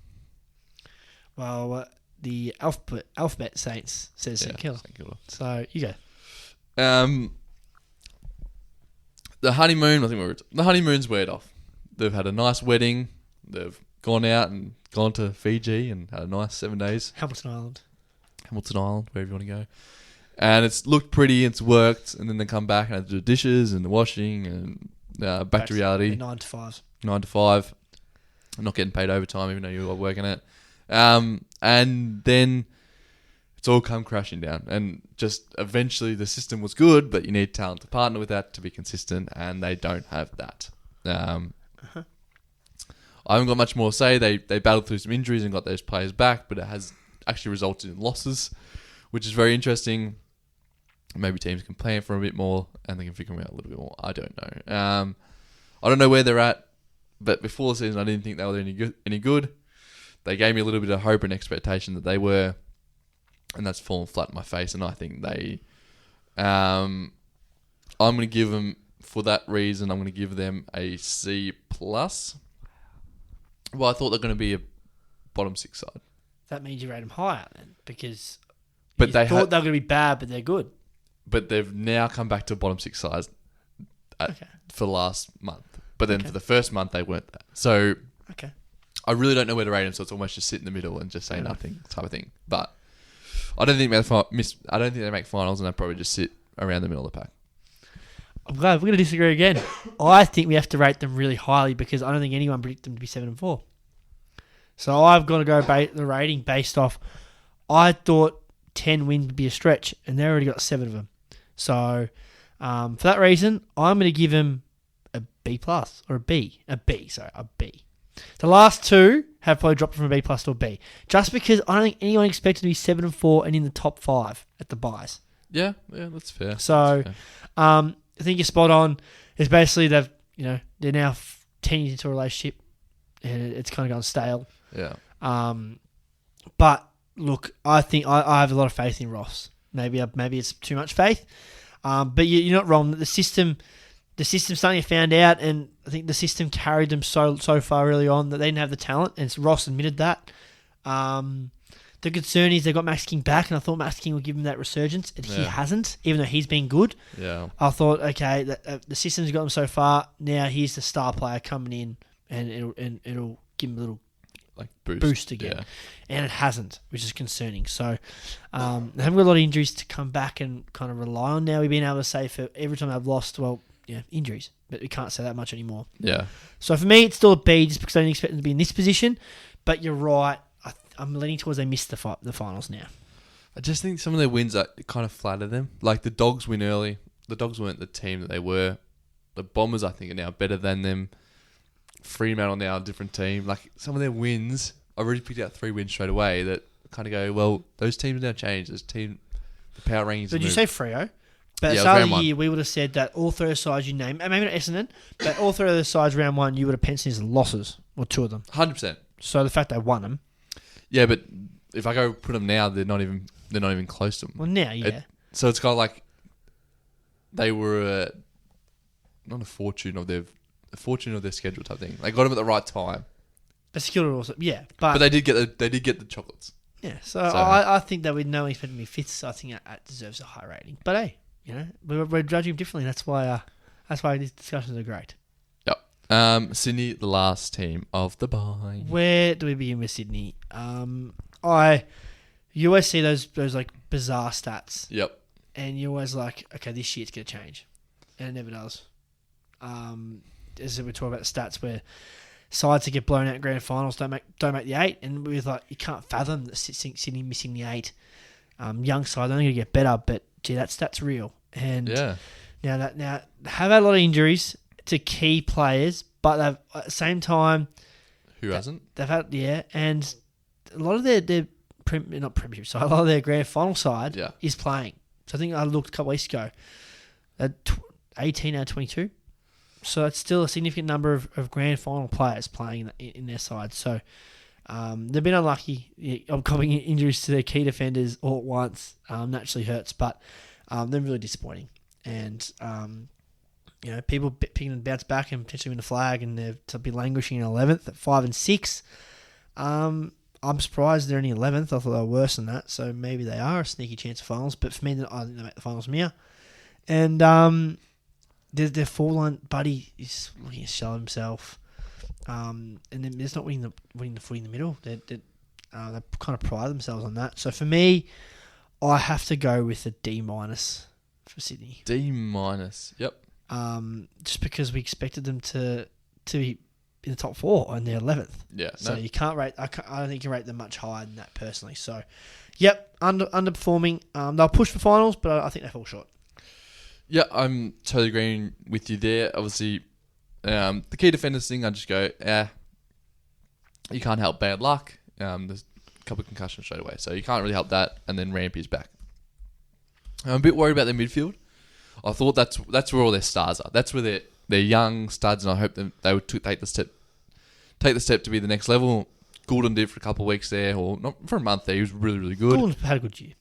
Well, the alphabet Saints says St Kilda. St Kilda. So you go. The honeymoon. The honeymoon's weared off. They've had a nice wedding. They've gone out and gone to Fiji and had a nice 7 days. Hamilton Island, wherever you want to go. And it's looked pretty, it's worked, and then they come back and have to do the dishes and the washing and back to reality. 9 to 5. 9 to 5. I'm not getting paid overtime even though you are working it. And then it's all come crashing down. And just eventually the system was good, but you need talent to partner with that to be consistent, and they don't have that. I haven't got much more to say. They battled through some injuries and got those players back, but it has actually resulted in losses, which is very interesting. Maybe teams can plan for a bit more and they can figure them out a little bit more. I don't know. I don't know where they're at, but before the season I didn't think they were any good. They gave me a little bit of hope and expectation that they were, and that's fallen flat in my face. And I think I'm going to give them, for that reason, I'm going to give them a C+. Well, I thought they're going to be a bottom 6 side. That means you rate them higher then, because but you they thought they were going to be bad, but they're good. But they've now come back to bottom 6 sides for the last month. But then for the first month, they weren't that. So I really don't know where to rate them, so it's almost just sit in the middle and just say nothing type of thing. But I don't think they make finals, and they probably just sit around the middle of the pack. I'm glad we're going to disagree again. I think we have to rate them really highly because I don't think anyone predicted them to be 7-4. So I've got to go the rating based off. I thought 10 wins would be a stretch, and they already got 7 of them. So for that reason, I'm going to give them a B+ or a B. A B. The last 2 have probably dropped from a B+ to a B, just because I don't think anyone expected to be 7-4 and in the top 5 at the buys. Yeah, that's fair. So, I think you're spot on. It's basically they're now 10 years into a relationship, and it's kind of gone stale. Yeah. But look, I think I have a lot of faith in Ross. Maybe it's too much faith. But you're not wrong. The system's something I found out, and I think the system carried them so far early on that they didn't have the talent, and Ross admitted that. The concern is they got Max King back, and I thought Max King would give him that resurgence, and he hasn't, even though he's been good. Yeah. I thought, okay, the system's got them so far. Now here's the star player coming in, and it'll give him a little boost again. Yeah. And it hasn't, which is concerning. So they haven't got a lot of injuries to come back and kind of rely on now. We've been able to say for every time they've lost, injuries, but we can't say that much anymore. Yeah. So for me, it's still a B just because I didn't expect them to be in this position. But you're right. I'm leaning towards they missed the finals now. I just think some of their wins kind of flatter them. Like the Dogs win early. The Dogs weren't the team that they were. The Bombers, I think, are now better than them. Fremantle now a different team. Like some of their wins, I already picked out 3 wins straight away that kind of go, well, those teams have now changed. The power rankings. Did you say Freo? But at the start of the year, we would have said that all 3 sides you name, maybe not Essendon, but all 3 of the sides round 1, you would have penciled as losses, or 2 of them. 100%. So the fact they won them. Yeah, but if I go put them now, they're not even close to them. Well, now, yeah. So it's kind of like they were not a fortune of their schedule type thing. They got them at the right time. But Kilda also, yeah, but they did get the chocolates. Yeah, so I think that with no one expecting to be 5th, I think that deserves a high rating. But hey, we're judging them differently. That's why these discussions are great. Yep. Sydney, the last team of the bye. Where do we begin with Sydney? You always see those like bizarre stats. Yep. And you're always like, okay, this year it's going to change. And it never does. As we talk about the stats where sides that get blown out in grand finals don't make the 8, and we're like, you can't fathom that Sydney missing the 8. Young side, only going to get better, but gee, that stat's real. And now they have had a lot of injuries to key players, but they've at the same time, who hasn't? They've had and a lot of their not premiership side, a lot of their grand final side is playing. So I think I looked a couple weeks ago at 18 out of 22. So it's still a significant number of grand final players playing in their side. So they've been unlucky. Coming injuries to their key defenders all at once naturally hurts, but they're really disappointing. And people picking them bounce back and potentially win the flag, and they're to be languishing in 11th at 5 and 6. I'm surprised they're only 11th. I thought they were worse than that. So maybe they are a sneaky chance of finals. But for me, I think they make the finals from here. And their forward buddy is looking to show himself. And then there's not winning the footy in the middle. They kind of pride themselves on that. So for me, I have to go with a D- for Sydney. D-, yep. Just because we expected them to be in the top 4 and they're 11th. Yeah. So you can't rate. I don't think you can rate them much higher than that personally. So, yep, underperforming. They'll push for finals, but I think they fall short. Yeah, I'm totally agreeing with you there. Obviously, the key defenders thing, I just go, you can't help bad luck. There's a couple of concussions straight away, so you can't really help that. And then Rampy's back. I'm a bit worried about their midfield. I thought that's where all their stars are. That's where they're young studs, and I hope they would take the step to be the next level. Goulden did for a couple of weeks there, or not for a month there. He was really, really good. Goulden had a good year.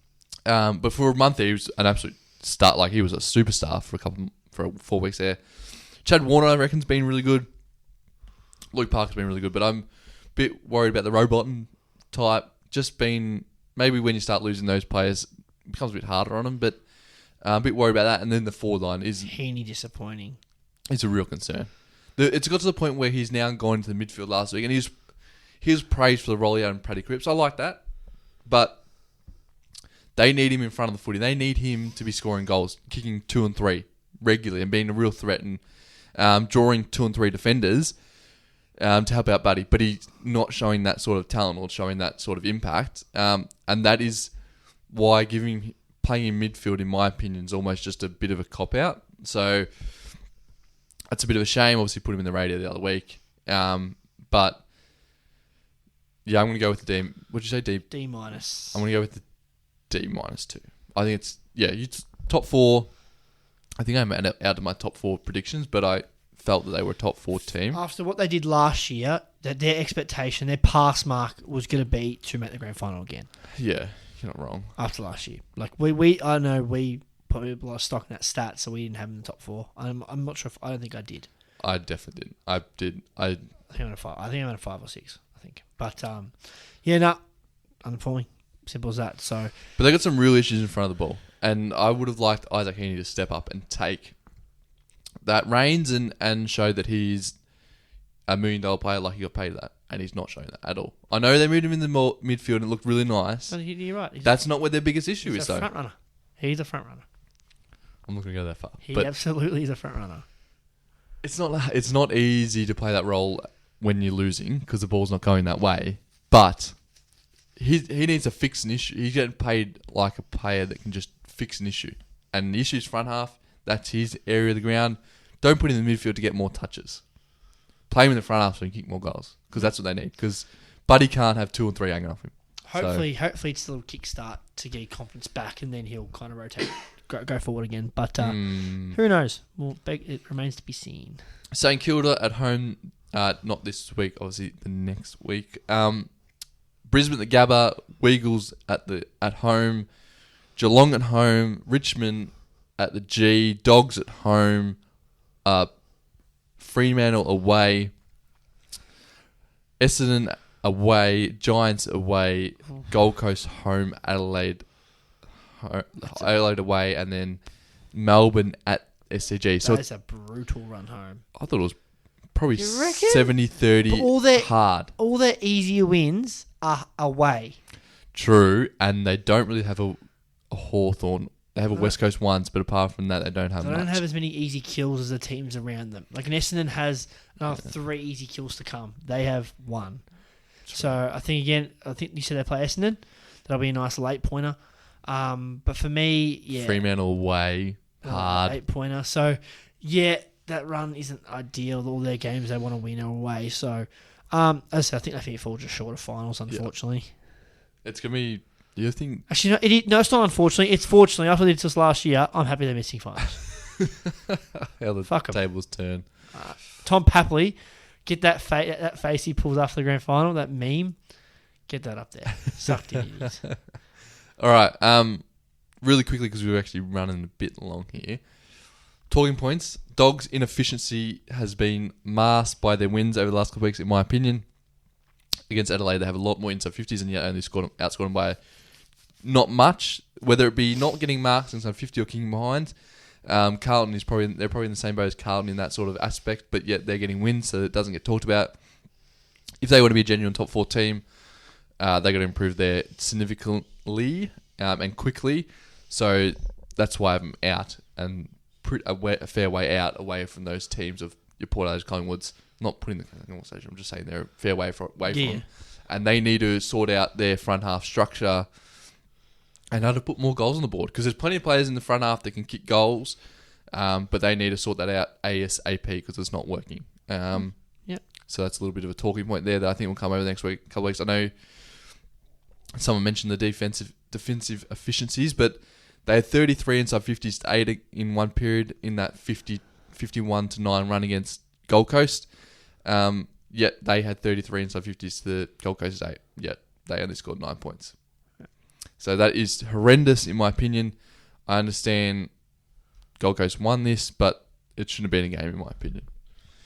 But for a month there, he was an absolute start. Like, he was a superstar for 4 weeks there. Chad Warner, I reckon's been really good. Luke Parker's been really good, but I'm a bit worried about the Robotham type. Just been maybe when you start losing those players, it becomes a bit harder on them. But I'm a bit worried about that. And then the forward line is Heaney disappointing. It's a real concern. It's got to the point where he's now gone into the midfield last week, and he was praised for the rollie out and Paddy Cripps. I like that, but they need him in front of the footy. They need him to be scoring goals, kicking 2 and 3 regularly, and being a real threat and drawing 2 and 3 defenders to help out Buddy. But he's not showing that sort of talent or showing that sort of impact, and that is why playing in midfield, in my opinion, is almost just a bit of a cop out. So that's a bit of a shame. Obviously, put him in the radio the other week. But yeah, I'm going to go with the D. What did you say? D? D-. I'm going to go with the D- too. I think it's top 4. I think I'm out of my top 4 predictions, but I felt that they were a top 4 team. After what they did last year, that their expectation, their pass mark was going to be to make the grand final again. Yeah, you're not wrong. After last year, like I know we put a lot of stock in that stat, so we didn't have them in the top 4. I'm not sure I don't think I did. I definitely didn't. I did. I think I'm at a 5. I think I'm at a 5 or 6. I think, but underperforming. Simple as that. So, but they got some real issues in front of the ball, and I would have liked Isaac Heaney to step up and take that reins and show that he's a $1 million player, like he got paid that, and he's not showing that at all. I know they moved him in the midfield and it looked really nice. But you're right. That's not where their biggest issue is, though. Front runner. He's a front runner. I'm not going to go that far. He absolutely is a front runner. It's not easy to play that role when you're losing because the ball's not going that way. But he needs to fix an issue. He's getting paid like a player that can just fix an issue. And the issue's front half. That's his area of the ground. Don't put him in the midfield to get more touches. Play him in the front half so he can kick more goals because that's what they need. Because Buddy can't have 2 and 3 hanging off him. Hopefully it's a little kickstart to get confidence back, and then he'll kind of rotate, go forward again. But who knows? Well, it remains to be seen. St Kilda at home, not this week, obviously the next week. Brisbane at the Gabba, Weagles at home, Geelong at home, Richmond at the G, Dogs at home, Fremantle away, Essendon away, Giants away, Gold Coast home, Adelaide away, and then Melbourne at SCG. So that's a brutal run home. I thought it was probably 70-30 hard. All their easier wins are away. True, and they don't really have a Hawthorn. They have a West Coast ones, but apart from that, they don't have They much. don't have as many easy kills as the teams around them. Like Essendon has 3 easy kills to come. They have 1. So I think you said they play Essendon. That'll be a nice late pointer. But for me, yeah, Fremantle away, hard. 8-pointer. So yeah, that run isn't ideal. All their games they want to win are away. So as I said, I think they fall just short of finals, unfortunately. Yeah. It's gonna be. Do you think? Actually, no, it's not unfortunately. It's fortunately. After they did this last year, I'm happy they're missing finals. How the Fuck 'em. tables turn. Tom Papley, get that face he pulls after the grand final, that meme, get that up there. Sucked in it. All right. Really quickly because we're actually running a bit long here. Talking points. Dogs' inefficiency has been masked by their wins over the last couple of weeks, in my opinion. Against Adelaide, they have a lot more inside 50s and yet only outscored them by not much. Whether it be not getting marks inside 50 or kicking behind. Carlton they're probably in the same boat as Carlton in that sort of aspect, but yet they're getting wins, so it doesn't get talked about. If they want to be a genuine top 4 team, they've got to improve their significantly and quickly. So that's why I'm out and a fair way out away from those teams of your Port Adelaide, Collingwoods. Not putting the conversation, I'm just saying they're a fair way from them. And they need to sort out their front half structure and how to put more goals on the board. Because there's plenty of players in the front half that can kick goals, but they need to sort that out ASAP because it's not working. So that's a little bit of a talking point there that I think will come over the next couple of weeks. I know someone mentioned the defensive efficiencies, but they had 33 inside 50s to 8 in one period in that 51-9 run against Gold Coast. Yet they had 33 inside 50s to the Gold Coast's 8. Yet they only scored 9 points. So that is horrendous in my opinion. I understand Gold Coast won this, but it shouldn't have been a game in my opinion.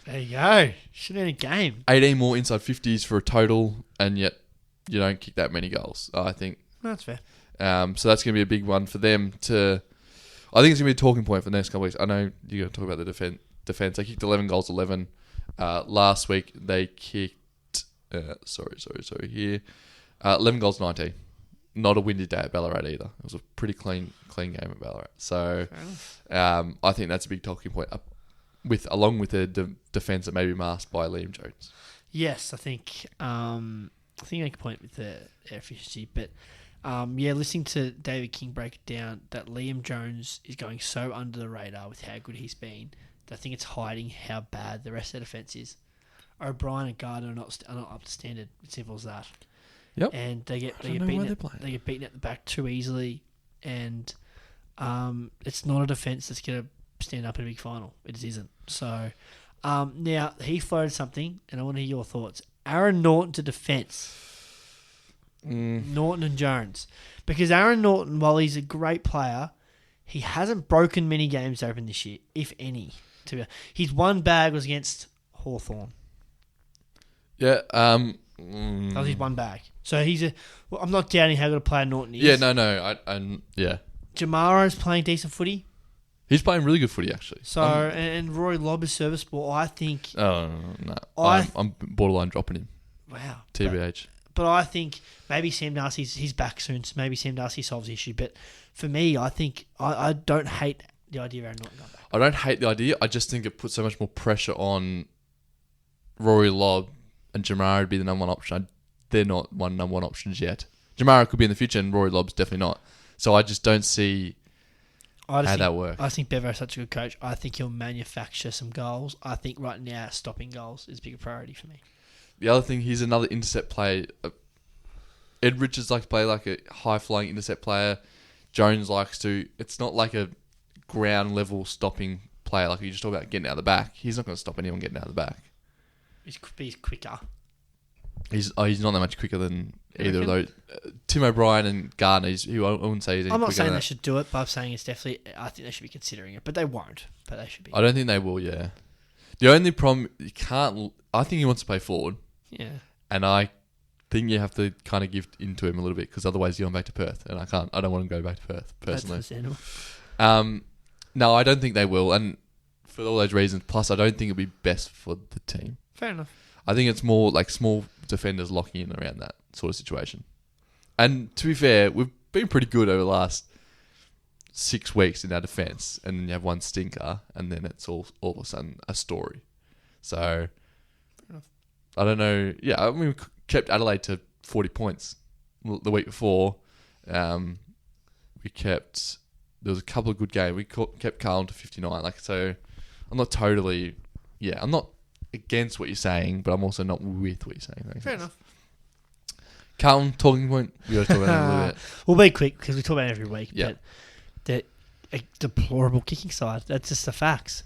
There you go. Shouldn't have been a game. 18 more inside 50s for a total, and yet you don't kick that many goals, I think. That's fair. So that's going to be a big one for them to... I think it's going to be a talking point for the next couple of weeks. I know you're going to talk about the defence. They kicked 11 goals, 11. Last week they kicked... sorry here. 11 goals, 19. Not a windy day at Ballarat either. It was a pretty clean game at Ballarat. So I think that's a big talking point, along with the defence that may be masked by Liam Jones. Yes, I think you make a point with the efficiency, but listening to David King break it down, that Liam Jones is going so under the radar with how good he's been, that I think it's hiding how bad the rest of the defence is. O'Brien and Gardner are not up to standard. It's simple as that. Yep. And they get beaten at the back too easily, and it's not a defence that's going to stand up in a big final. It just isn't. So now he floated something, and I want to hear your thoughts. Aaron Norton to defence. Norton and Jones. Because Aaron Norton, while he's a great player, he hasn't broken many games open this year, if any. His one bag was against Hawthorn. Yeah. That was his one bag. So I'm not doubting how good a player Norton is. Yeah, no. Yeah. Jamaro's playing decent footy. He's playing really good footy, actually. So, and Rory Lobb is serviceable. I think... Oh, no. I'm borderline dropping him. Wow. TBH. But I think maybe Sam Darcy's back soon, so maybe Sam Darcy solves the issue. But for me, I think I don't hate the idea of Aaron Norton going back. I don't hate the idea. I just think it puts so much more pressure on Rory Lobb and Jamara to be the number one option. They're not number one options yet. Jamara could be in the future, and Rory Lobb's definitely not. So I just don't see how that works. I think Bevo is such a good coach. I think he'll manufacture some goals. I think right now stopping goals is a bigger priority for me. The other thing, he's another intercept player. Ed Richards likes to play like a high-flying intercept player. Jones likes to... It's not like a ground-level stopping player. Like you just talk about getting out of the back. He's not going to stop anyone getting out of the back. He's quicker. He's not that much quicker than either of those. Tim O'Brien and Gardner, who I wouldn't say is any I'm not quicker saying than they that. should do it, but I'm saying it's definitely... I think they should be considering it. But they won't. But they should be. I don't think they will, yeah. The only problem... You can't... I think he wants to play forward. Yeah. And I think you have to kind of give into him a little bit because otherwise you're going back to Perth. And I don't want to go back to Perth, personally. That's understandable. No, I don't think they will. And for all those reasons, plus I don't think it'll be best for the team. Fair enough. I think it's more like small defenders locking in around that sort of situation. And to be fair, we've been pretty good over the last 6 weeks in our defence, and then you have one stinker, and then it's all of a sudden a story. So, I don't know. Yeah, I mean, we kept Adelaide to 40 points the week before. We kept... There was a couple of good games. We kept Carlton to 59. Like, so, I'm not totally... Yeah, I'm not against what you're saying, but I'm also not with what you're saying. Fair enough. Carlton, talking point. We got to talk about it a little bit. We'll be quick because we talk about it every week. Yeah. But they're a deplorable kicking side. That's just the facts.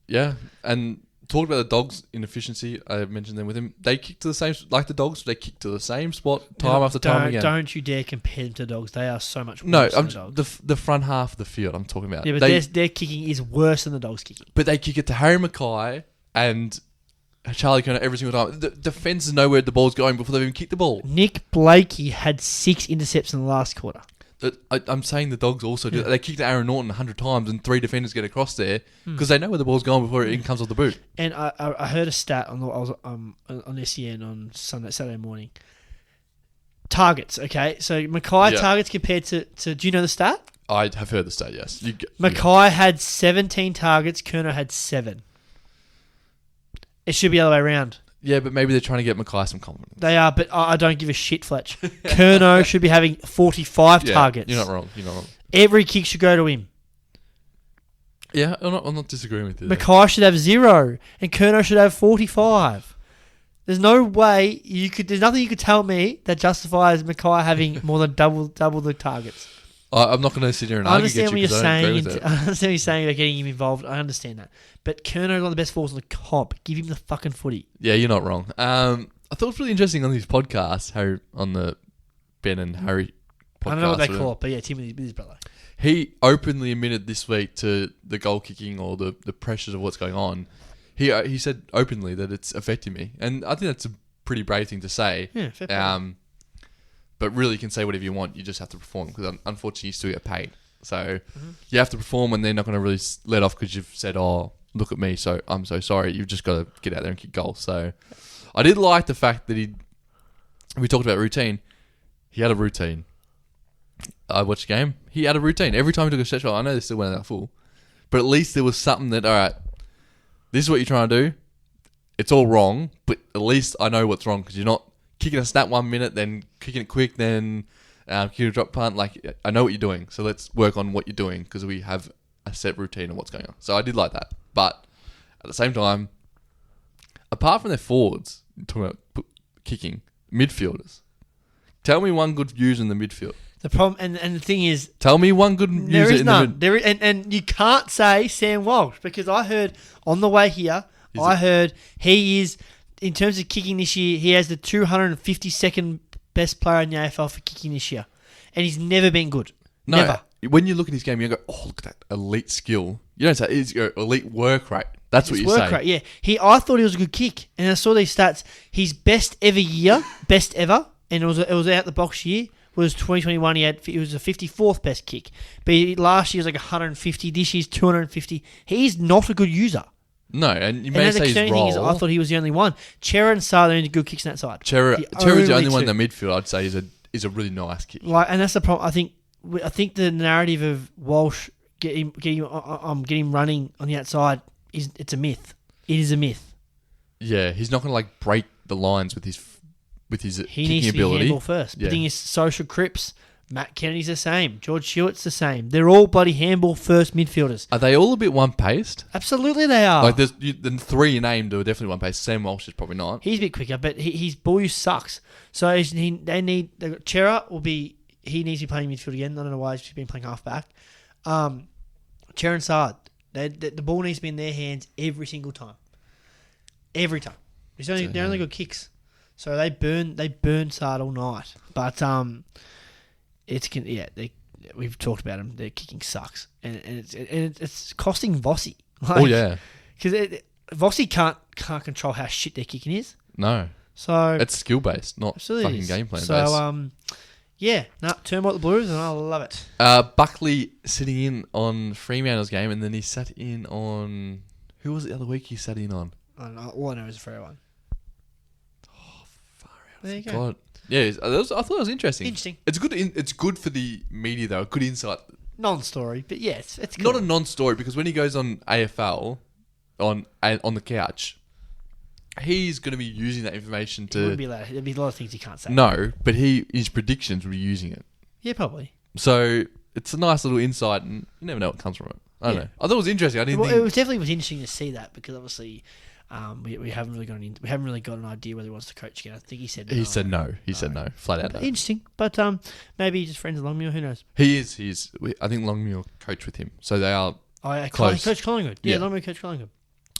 Yeah, and talked about the Dogs' inefficiency. I mentioned them with him. They kick to the same... Like the Dogs, they kick to the same spot time after time again. Don't you dare compare them to the Dogs. They are so much worse No, than the Dogs. the front half of the field I'm talking about. Yeah, but their kicking is worse than the Dogs' kicking. But they kick it to Harry Mackay and Charlie Kerner every single time. The defence is nowhere the ball's going before they've even kicked the ball. Nick Blakey had 6 intercepts in the last quarter. I'm saying the Dogs also do that. They kicked Aaron Norton 100 times and 3 defenders get across there because they know where the ball's going before it even comes off the boot. And I heard a stat on SEN on Saturday morning. Targets, okay? So Mackay targets compared to... Do you know the stat? I have heard the stat, yes. Mackay had 17 targets. Kerner had 7. It should be the other way around. Yeah, but maybe they're trying to get Mackay some confidence. They are, but I don't give a shit, Fletch. Kerno should be having 45 targets. You're not wrong. Every kick should go to him. Yeah, I'm not disagreeing with you. Mackay should have 0, and Kerno should have 45. There's no way there's nothing you could tell me that justifies Mackay having more than double the targets. I'm not going to sit here and argue against you because I don't agree with it. I understand what you're saying about getting him involved. I understand that. But Kerno's one of the best forwards on the comp. Give him the fucking footy. Yeah, you're not wrong. I thought it was really interesting on these podcasts, Harry, on the Ben and Harry podcast. I don't know what they call it, but yeah, Tim with his brother. He openly admitted this week to the goal kicking or the pressures of what's going on. He said openly that it's affecting me. And I think that's a pretty brave thing to say. Yeah, fair play. But really, you can say whatever you want. You just have to perform because unfortunately, you still get paid. So you have to perform, and they're not going to really let off because you've said, "Oh, look at me." So I'm so sorry. You've just got to get out there and kick goals. So I did like the fact that we talked about routine. He had a routine. I watched the game. He had a routine every time he took a stretch. I know they still went out full, but at least there was something that all right. This is what you're trying to do. It's all wrong, but at least I know what's wrong because you're not kicking a snap 1 minute, then kicking it quick, then kicking a drop punt. Like, I know what you're doing, so let's work on what you're doing because we have a set routine of what's going on. So I did like that. But at the same time, apart from their forwards, talking about kicking, midfielders, tell me one good user in the midfield. The problem, and the thing is... Tell me one good user there is in none. the midfield. And you can't say Sam Walsh because I heard on the way here, he is... In terms of kicking this year, he has the 252nd best player in the AFL for kicking this year. And he's never been good. No, never. When you look at his game, you go, oh, look at that elite skill. You don't say it's your elite work rate. That's what you say. Work rate, yeah. I thought he was a good kick. And I saw these stats. His best ever year, and it was out the box year, was 2021. He was the 54th best kick. But last year was like 150. This year's 250. He's not a good user. No, and you may say his role. I thought he was the only one. Chera and Sarr are the only good kicks on that side. Chera's the only one in the midfield I'd say is a really nice kick. And that's the problem. I think the narrative of Walsh getting him running on the outside it's a myth. It is a myth. Yeah, he's not going to break the lines with his kicking ability. He needs to be handball first. Yeah. The thing is, Social Cripps, Matt Kennedy's the same. George Stewart's the same. They're all bloody handball first midfielders. Are they all a bit one-paced? Absolutely they are. There's the 3 you named are definitely one-paced. Sam Walsh is probably not. He's a bit quicker, but his ball use sucks. So they need... Chera will be... He needs to be playing midfield again. I don't know why he's been playing half-back. Chera and Sard. The ball needs to be in their hands every single time. Every time. They're only good kicks. So they burn Sard all night. But... we've talked about them. Their kicking sucks, and it's costing Vossi. Because Vossi can't control how shit their kicking is. No, so it's skill based, not fucking game plan based. So turn out the Blues, and I love it. Buckley sitting in on Fremantle's game, and then he sat in on who was it the other week? He sat in on. I don't know. All I know is a Freo one. Oh, far out! There you go. Yeah, I thought it was interesting. Interesting. It's good. It's good for the media though. Good insight non-story, but yes, it's Not cool. a non-story, because when he goes on AFL on the couch, he's going to be using that information He to... wouldn't be allowed. There'd be a lot of things he can't say. No, but his predictions will be using it. Yeah, probably. So it's a nice little insight, and you never know what comes from it. I don't know. I thought it was interesting. I didn't Well, think... it was definitely interesting to see that because obviously we haven't really got an idea whether he wants to coach again. I think he said no. He said no. He said no. Flat out no. Interesting, but maybe he's just friends with Longmuir. Who knows? He is. I think Longmuir coached with him, so they are close. Coach Collingwood. Yeah, Yeah. Longmuir Coach Collingwood.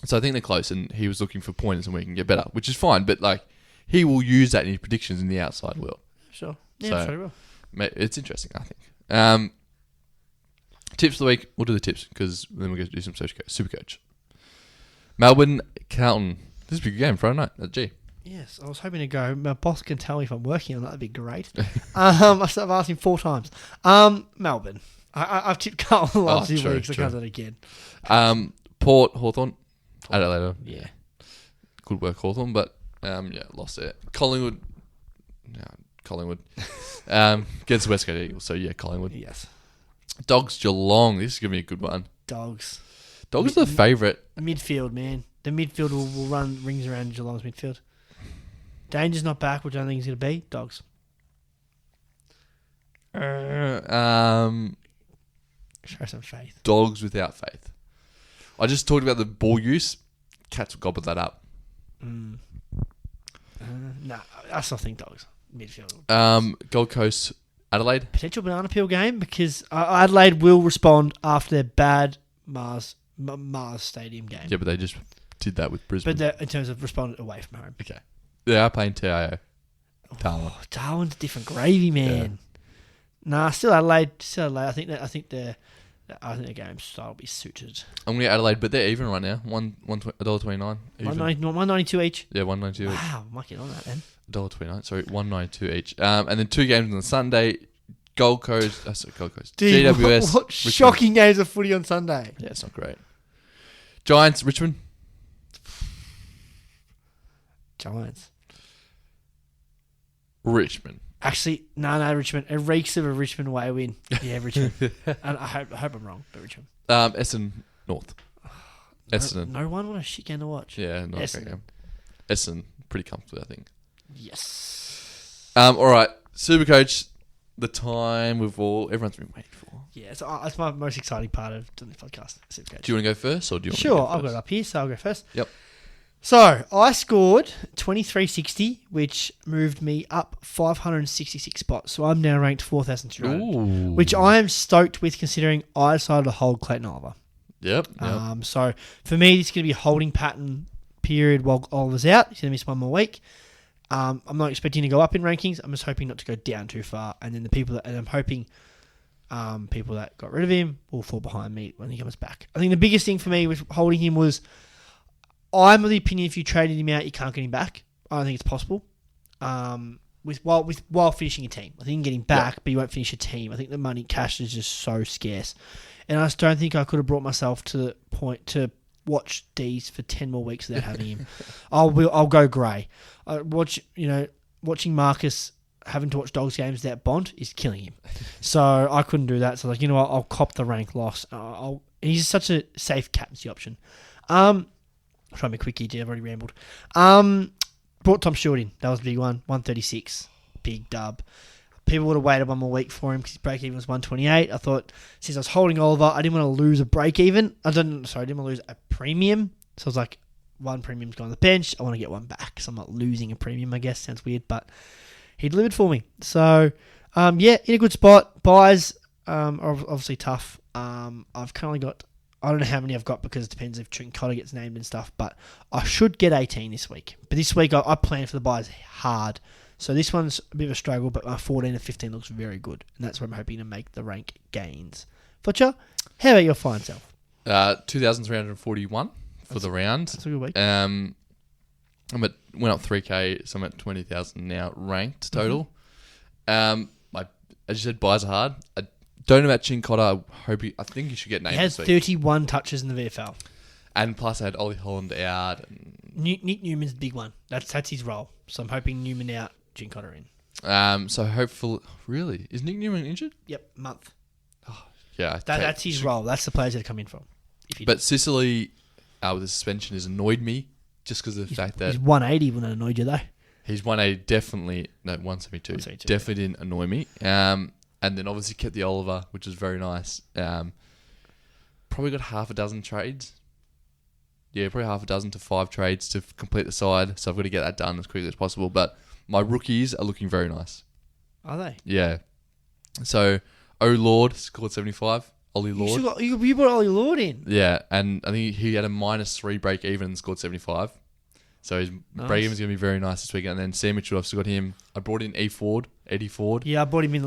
So I think they're close, and he was looking for pointers and where he can get better, which is fine. But like, he will use that in his predictions in the outside world. Sure. Yeah, So- I'm sure he will. It's interesting, I think. Tips of the week. We'll do the tips because then we're going to do some super coach. Melbourne, Carlton. This is a big game Friday night at G. Yes, I was hoping to go. My boss can tell me if I'm working on that. That'd be great. I've asked him 4 times. Melbourne. I've tipped Carlton the last 2 weeks. I can't do that again. Port, Hawthorn. Adelaide. Yeah. Good work, Hawthorn, but lost it. Collingwood. Against the West Coast Eagles. So yeah, Collingwood. Yes. Dogs, Geelong. This is going to be a good one. Dogs. Dogs are the favourite. Midfield, man. The midfield will run rings around Geelong's midfield. Danger's not back, which I don't think he's going to be. Dogs. Show some faith. Dogs without faith. I just talked about the ball use. Cats will gobble that up. No, I still think dogs. Midfield. Gold Coast, Adelaide. Potential banana peel game because Adelaide will respond after their bad Mars Stadium game. Yeah, but they just did that with Brisbane. But in terms of responding away from home. Okay. They are playing TIO. Darwin. Oh, Darwin's different gravy, man. Nah, still Adelaide. I think the game style will be suited. I'm going to get Adelaide, but they're even right now. $1.29. $1.92 each. Yeah, $1.92 each. Wow, I might get on that then. $1.29. Sorry, $1.92 each. And then 2 games on Sunday. Gold Coast. Gold Coast. Dude, GWS. what shocking games of footy on Sunday. Yeah, it's not great. Giants, Richmond. Giants. Richmond. Actually, no, Richmond. It reeks of a Richmond away win. Yeah, Richmond. And I hope I'm wrong, but Richmond. Essendon, North. Essendon. No one want a shit game to watch. Yeah, not a great game. Essendon, pretty comfortable, I think. Yes. All right, Supercoach, the time everyone's been waiting for. Yeah, it's my most exciting part of doing the podcast. Supercoach. Do you want to go first, or do you want Sure, to go I've first? got it up here, so I'll go first. Yep. So, I scored 2360, which moved me up 566 spots. So, I'm now ranked 4,200, Ooh. which I am stoked with considering I decided to hold Clayton Oliver. Yep. So, for me, it's going to be a holding pattern period while Oliver's out. He's going to miss 1 more week. I'm not expecting to go up in rankings. I'm just hoping not to go down too far. And then I'm hoping people that got rid of him will fall behind me when he comes back. I think the biggest thing for me with holding him was I'm of the opinion if you traded him out, you can't get him back. I don't think it's possible. While finishing a team, I think you can get him back, but you won't finish a team. I think the money cash is just so scarce, and I just don't think I could have brought myself to the point to watch D's for 10 more weeks without having him. I'll go grey. Watching Marcus having to watch Dogs games without Bond is killing him. So I couldn't do that. So what, I'll cop the rank loss. He's such a safe captaincy option. Try me quick here, I've already rambled. Brought Tom Stewart in. That was a big one. 136. Big dub. People would have waited 1 more week for him because his break even was 128. I thought since I was holding Oliver, I didn't want to lose a break even. I didn't want to lose a premium. So I was like, 1 premium's going on the bench. I want to get 1 back. So I'm not losing a premium, I guess. Sounds weird, but he delivered for me. So, in a good spot. Buys are obviously tough. I've currently got, I don't know how many I've got because it depends if Trincotta gets named and stuff, but I should get 18 this week. But this week I plan for the buys hard. So this one's a bit of a struggle, but my 14 and 15 looks very good. And that's where I'm hoping to make the rank gains. Fletcher, how about your fine self? 2,341 for the round. That's a good week. Went up 3K, so I'm at 20,000 now ranked total. As you said, buys are hard. I don't know about Trincotta. I think he should get named He has this week. 31 touches in the VFL. And plus I had Ollie Holland out. And Nick Newman's the big one. That's his role. So I'm hoping Newman out, Trincotta in. so hopefully... Really? Is Nick Newman injured? Yep, month. Oh, Yeah. That's his role. That's the players that come in from. But Sicily, with the suspension, has annoyed me just because of the fact that he's 180 wouldn't have annoyed you though. He's 180, definitely. No, 172. 172, definitely didn't annoy me. And then obviously kept the Oliver, which was very nice. Probably got half a dozen trades. Yeah, probably half a dozen to 5 trades to complete the side. So I've got to get that done as quickly as possible. But my rookies are looking very nice. Are they? Yeah. So, Lord scored 75. Ollie Lord. You brought Ollie Lord in. Yeah, and I think he had a -3 break even and scored 75. So his break even is going to be very nice this weekend. And then Sam Mitchell, I've still got him. I brought in Eddie Ford. Yeah, I brought him in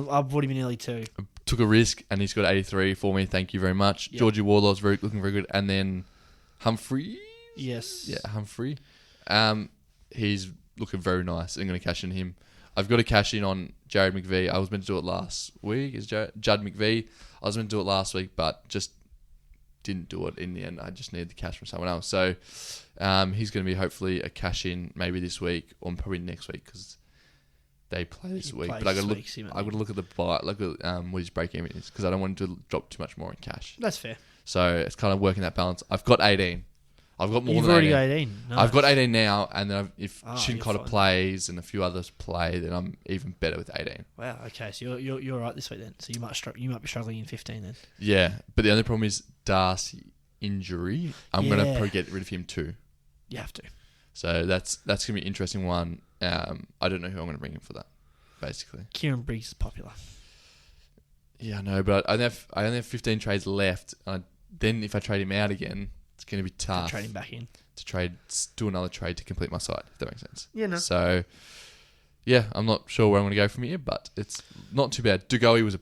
early too. I took a risk and he's got 83 for me. Thank you very much. Yep. Georgie Wardlaw's looking very good. And then Humphrey. Yes. Yeah, Humphrey. He's looking very nice. I'm going to cash in him. I've got to cash in on Jared McVee. I was meant to do it last week. Judd McVee. I was meant to do it last week, but just didn't do it in the end. I just needed the cash from someone else. So he's going to be hopefully a cash in maybe this week or probably next week because they play this week. But I got to look at the buy, look at what his break even is because I don't want to drop too much more in cash. That's fair. So it's kind of working that balance. I've got 18. I've got more You've than already 18. got 18. Nice. I've got 18 now, and then if Shinkoda fine. plays and a few others play, then I'm even better with 18. Wow. Okay, so you're all right this week then. So you might be struggling in 15 then. Yeah, but the only problem is Darcy injury. I'm gonna probably get rid of him too. You have to. So that's gonna be an interesting one. I don't know who I'm gonna bring in for that. Basically, Kieran Briggs is popular. Yeah, I know, but I only have 15 trades left. Then if I trade him out again, it's going to be tough. Trade him back in. To do another trade to complete my side, if that makes sense. Yeah, no. So, yeah, I'm not sure where I'm going to go from here, but it's not too bad. Dugowie was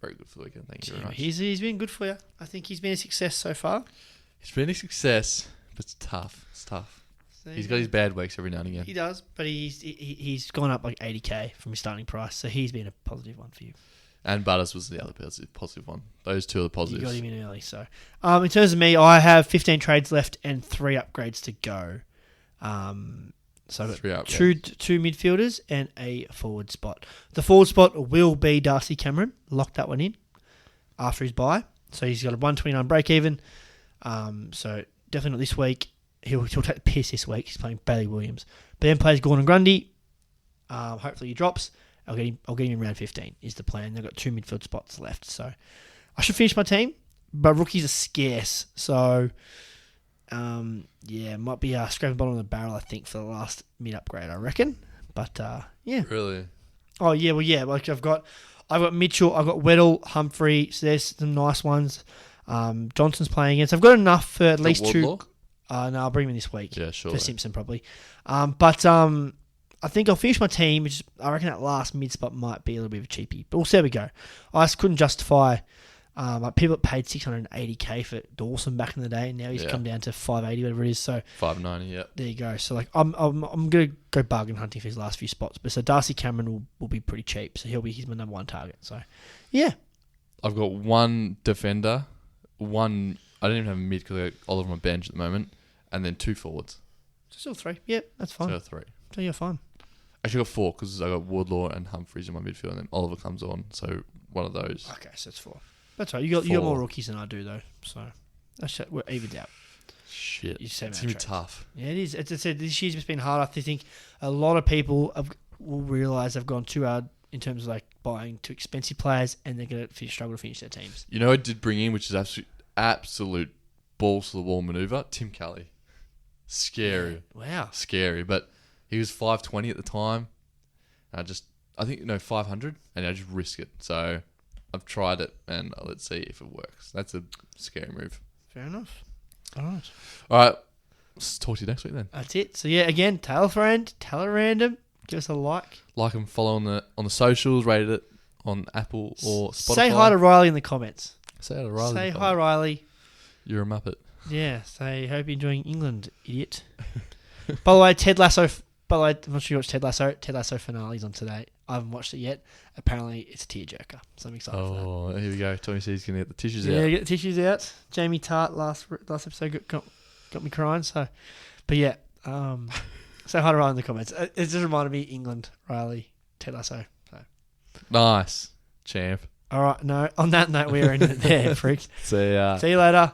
very good for the weekend. Thank you very much. He's been good for you. I think he's been a success so far. He's been a success, but it's tough. It's tough. He's got his bad weeks every now and again. He does, but he's gone up like 80k from his starting price, so he's been a positive one for you. And Butters was the other positive one. Those two are the positives. You got him in early. So, in terms of me, I have 15 trades left and 3 upgrades to go. So I've got two midfielders and a forward spot. The forward spot will be Darcy Cameron. Lock that one in after his bye. So he's got a 129 break even. So definitely not this week. He'll take the piss this week. He's playing Bailey Williams. But then plays Gordon Grundy. Hopefully he drops. I'll get him in round 15 is the plan. They've got 2 midfield spots left. So I should finish my team. But rookies are scarce. So, might be scraping bottom of the barrel, I think, for the last mid-upgrade, I reckon. But, yeah. Really? Oh, yeah. Well, yeah. Like I've got Mitchell. I've got Weddle, Humphrey. So there's some nice ones. Johnson's playing against. I've got enough for at least Wardlaw? 2. No, I'll bring him in this week. Yeah, sure. For Simpson, probably. I think I'll finish my team, which I reckon that last mid spot might be a little bit of a cheapie. But we'll see how we go. I just couldn't justify people that paid 680k for Dawson back in the day, and now he's come down to 580, whatever it is. So 590, yeah. There you go. So I'm gonna go bargain hunting for his last few spots. But so Darcy Cameron will be pretty cheap, so he's my number 1 target. So yeah, I've got 1 defender, I don't even have a mid because I got Oliver on my bench at the moment, and then 2 forwards. So still 3. Yeah, that's fine. So 3. So you're fine. Actually, I got 4 because I got Wardlaw and Humphreys in my midfield, and then Oliver comes on. So one of those. Okay, so it's 4. That's right. You got more rookies than I do though, so we're evened out. Shit, it's gonna be tough. Yeah, it is. As I said, this year's just been hard. I think a lot of people will realise they've gone too hard in terms of like buying too expensive players, and they're going to struggle to finish their teams. You know, I did bring in, which is absolute balls to the wall maneuver. Tim Kelly, scary. Yeah. Wow, scary. But he was 520 at the time. I think 500, and I just risk it. So I've tried it, and let's see if it works. That's a scary move. Fair enough. All right. Let's talk to you next week then. That's it. So yeah, again, tell a friend, tell a random, give us a like. Like and follow on the socials, rated it on Apple or Spotify. Say hi to Riley in the comments. Say hi to Riley. Say hi, Riley. You're a muppet. Yeah. Say hope you're enjoying England, idiot. By the way, Ted Lasso. I'm not sure you watched Ted Lasso. Ted Lasso finale's on today. I haven't watched it yet. Apparently, it's a tearjerker, so I'm excited for that. Oh, here we go. Tommy says he's going to get the tissues out. Yeah, get the tissues out. Jamie Tart last episode got me crying. So, but yeah, say hi to Riley in the comments. It just reminded me England, Riley, Ted Lasso. So. Nice, champ. All right, no. On that note, we're in it there, freak. See ya. See you later.